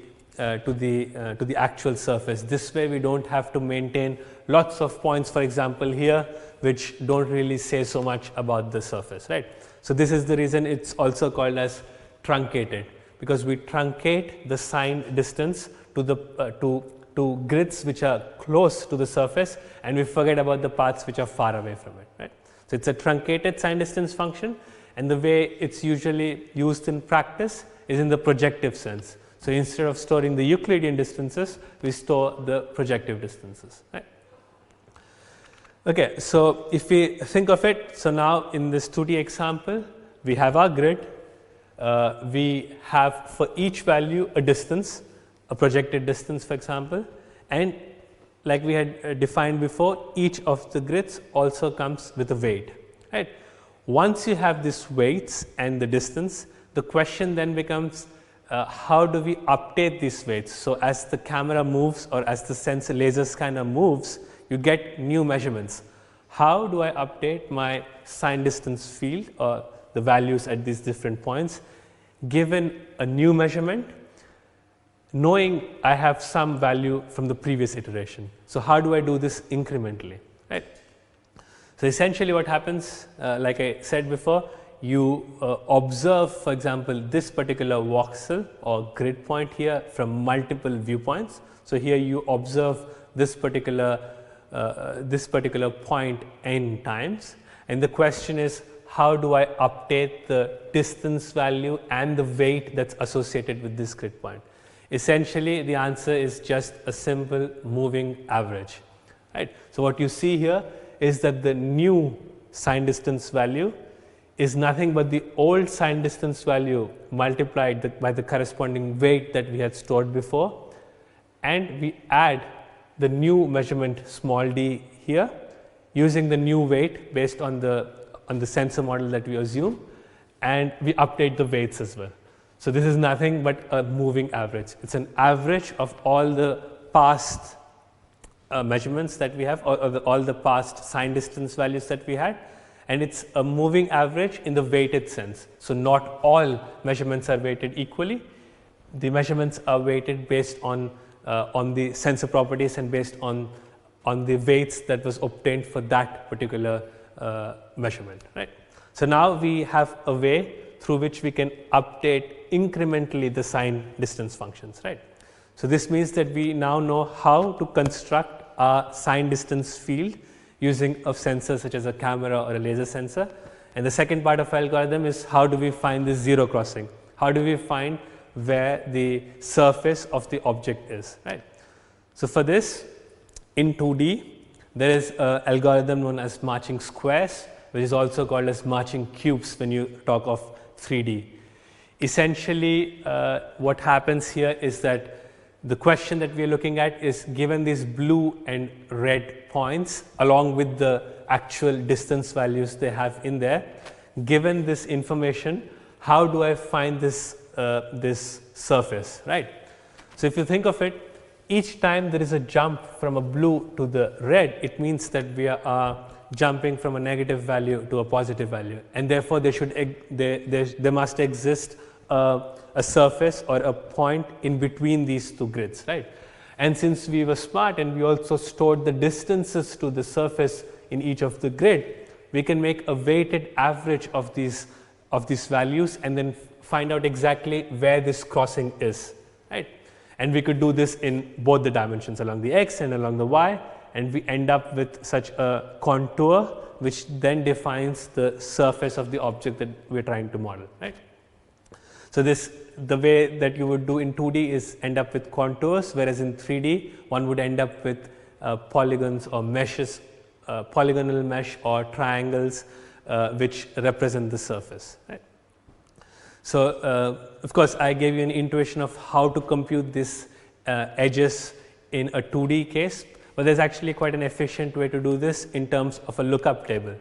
actual surface. This way, we do not have to maintain lots of points, for example, here, which do not really say so much about the surface, right. So, this is the reason it is also called as truncated, because we truncate the sign distance to the to grids which are close to the surface, and we forget about the paths which are far away from it, right. So, it is a truncated sign distance function, and the way it is usually used in practice is in the projective sense. So, instead of storing the Euclidean distances, we store the projective distances, right. Okay, so, if we think of it, so now in this 2D example, we have our grid, we have for each value a distance, a projected distance, for example, and like we had defined before, each of the grids also comes with a weight, right. Once you have these weights and the distance, the question then becomes, how do we update these weights? So, as the camera moves or as the sensor laser scanner moves, you get new measurements. How do I update my sign distance field or the values at these different points given a new measurement, knowing I have some value from the previous iteration? So, how do I do this incrementally, right? So, essentially what happens, like I said before, you observe, for example, this particular voxel or grid point here from multiple viewpoints. So, here you observe this particular point n times, and the question is, how do I update the distance value and the weight that is associated with this grid point? Essentially, the answer is just a simple moving average, right. So, what you see here is that the new sign distance value is nothing but the old sign distance value multiplied by the corresponding weight that we had stored before, and we add the new measurement small d here using the new weight based on the sensor model that we assume, and we update the weights as well. So, this is nothing but a moving average. It is an average of all the past measurements that we have, or all the past sign distance values that we had, and it's a moving average in the weighted sense. So, not all measurements are weighted equally. The measurements are weighted based on the sensor properties and based on the weights that was obtained for that particular measurement, right. So, now we have a way through which we can update incrementally the sign distance functions, right. So, this means that we now know how to construct a sign distance field using a sensor such as a camera or a laser sensor. And the second part of our algorithm is how do we find this zero crossing, how do we find where the surface of the object is, right. So, for this in 2D there is an algorithm known as marching squares, which is also called as marching cubes when you talk of 3D. Essentially what happens here is that the question that we are looking at is, given these blue and red points along with the actual distance values they have in there, given this information, how do I find this surface, right. So, if you think of it, each time there is a jump from a blue to the red, it means that we are jumping from a negative value to a positive value, and therefore there must exist a surface or a point in between these two grids, right. And since we were smart and we also stored the distances to the surface in each of the grid, we can make a weighted average of these values and then find out exactly where this crossing is, right. And we could do this in both the dimensions, along the x and along the y, and we end up with such a contour which then defines the surface of the object that we are trying to model, right. So, the way that you would do in 2D is end up with contours, whereas in 3D one would end up with polygons or meshes, polygonal mesh or triangles which represent the surface, right. So, of course, I gave you an intuition of how to compute these edges in a 2D case, but there is actually quite an efficient way to do this in terms of a lookup table.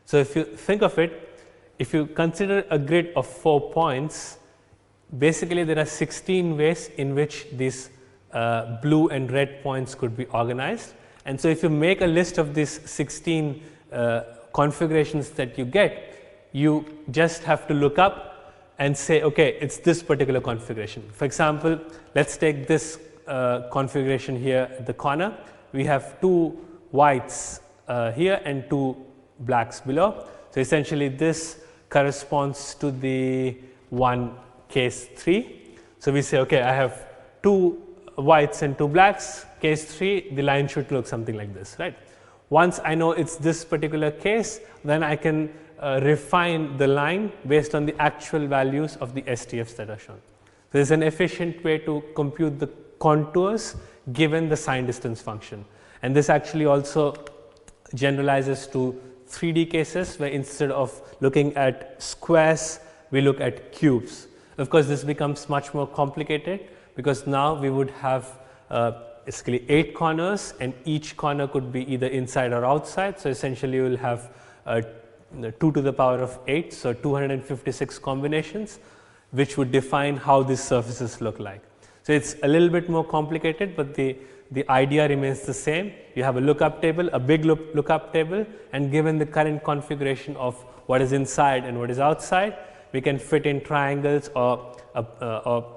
So, if you think of it, if you consider a grid of 4 points, basically there are 16 ways in which these blue and red points could be organized. And so, if you make a list of these 16 configurations that you get, you just have to look up and say, okay, it's this particular configuration. For example, let's take this configuration here at the corner. We have 2 whites here and 2 blacks below. So, essentially this corresponds to the one case 3. So, we say, okay, I have 2 whites and 2 blacks, case 3, the line should look something like this, right. Once I know it's this particular case, then I can refine the line based on the actual values of the STFs that are shown. There is an efficient way to compute the contours given the sign distance function, and this actually also generalizes to 3D cases, where instead of looking at squares we look at cubes. Of course, this becomes much more complicated because now we would have basically 8 corners, and each corner could be either inside or outside. So, essentially you will have 2 to the power of 8, so 256 combinations which would define how these surfaces look like. So, it is a little bit more complicated, but the idea remains the same. You have a lookup table, a big lookup table, and given the current configuration of what is inside and what is outside, we can fit in triangles or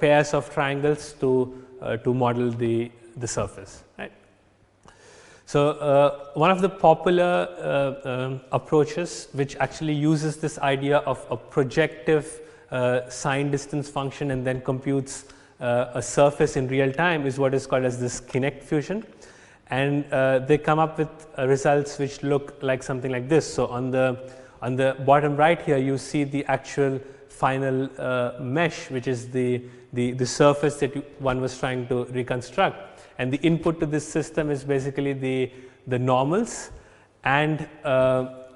pairs of triangles to model the surface, right. So, one of the popular approaches which actually uses this idea of a projective sign distance function and then computes a surface in real time is what is called as this Kinect fusion, and they come up with results which look like something like this. So, on the bottom right here you see the actual final mesh, which is the surface that one was trying to reconstruct, and the input to this system is basically the normals and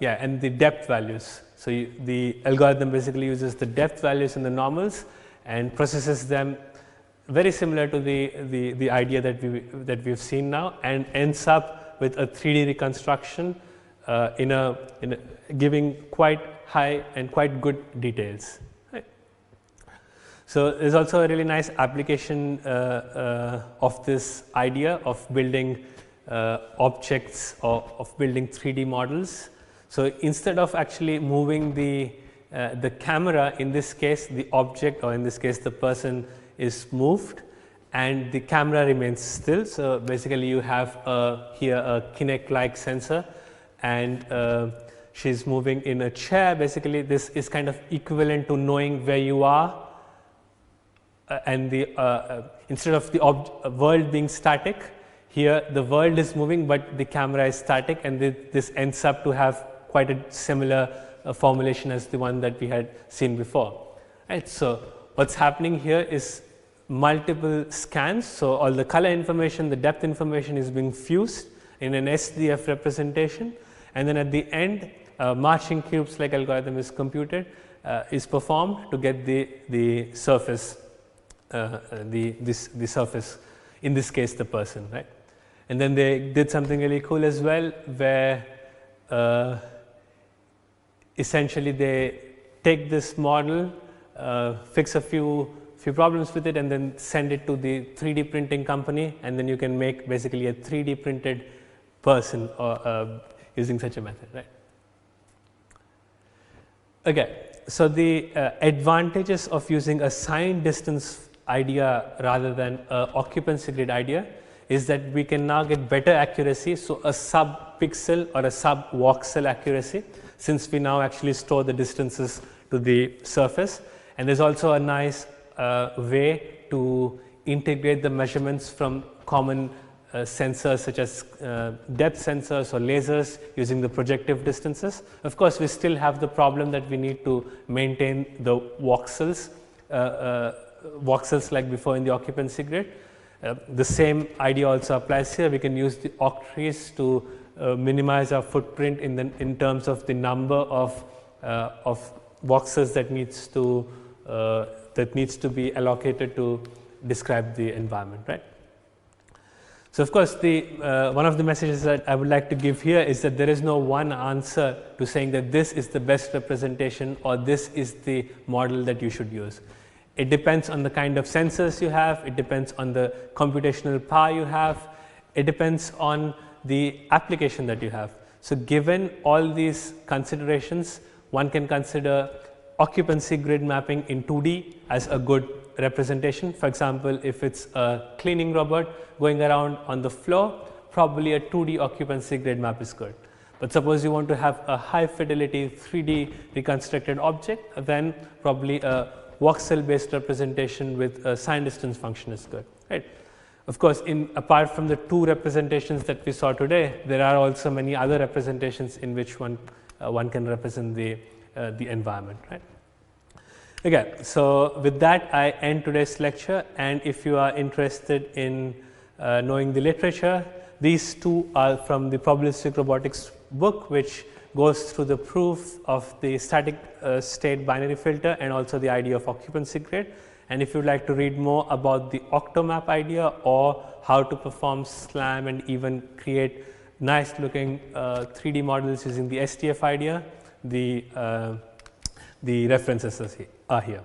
and the depth values. So, the algorithm basically uses the depth values and the normals and processes them very similar to the idea that we've seen now, and ends up with a 3D reconstruction in a giving quite high and quite good details. Right. So, there is also a really nice application of this idea of building objects of building 3D models. So, instead of actually moving the camera, in this case the object, or in this case the person, is moved and the camera remains still. So, basically you have here a Kinect like sensor, and she is moving in a chair. Basically this is kind of equivalent to knowing where you are, and the instead of the world being static, here the world is moving, but the camera is static, and this ends up to have quite a similar formulation as the one that we had seen before. Right. So, what is happening here is multiple scans. So, all the color information, the depth information is being fused in an SDF representation, and then at the end marching cubes like algorithm is computed, is performed to get the surface, the surface, in this case the person, right. And then they did something really cool as well, where essentially they take this model, fix a few problems with it, and then send it to the 3D printing company, and then you can make basically a 3D printed person using such a method, right. Okay. So, the advantages of using a sign distance idea rather than a occupancy grid idea is that we can now get better accuracy. So, a sub pixel or a sub voxel accuracy, since we now actually store the distances to the surface, and there is also a nice way to integrate the measurements from common sensors such as depth sensors or lasers using the projective distances. Of course, we still have the problem that we need to maintain the voxels, voxels like before in the occupancy grid. The same idea also applies here. We can use the octrees to minimize our footprint in terms of the number of voxels that needs to be allocated to describe the environment, right. So, of course, one of the messages that I would like to give here is that there is no one answer to saying that this is the best representation or this is the model that you should use. It depends on the kind of sensors you have, it depends on the computational power you have, it depends on the application that you have. So, given all these considerations, one can consider occupancy grid mapping in 2D as a good representation. For example, if it's a cleaning robot going around on the floor, probably a 2D occupancy grid map is good. But suppose you want to have a high fidelity 3D reconstructed object, then probably a voxel based representation with a sign distance function is good, right. Of course, apart from the two representations that we saw today, there are also many other representations in which one can represent the environment, right. Okay, so with that I end today's lecture, and if you are interested in knowing the literature, these two are from the probabilistic robotics book, which goes through the proof of the static state binary filter and also the idea of occupancy grid. And if you would like to read more about the octomap idea or how to perform SLAM and even create nice looking 3D models using the STF idea, the references are here.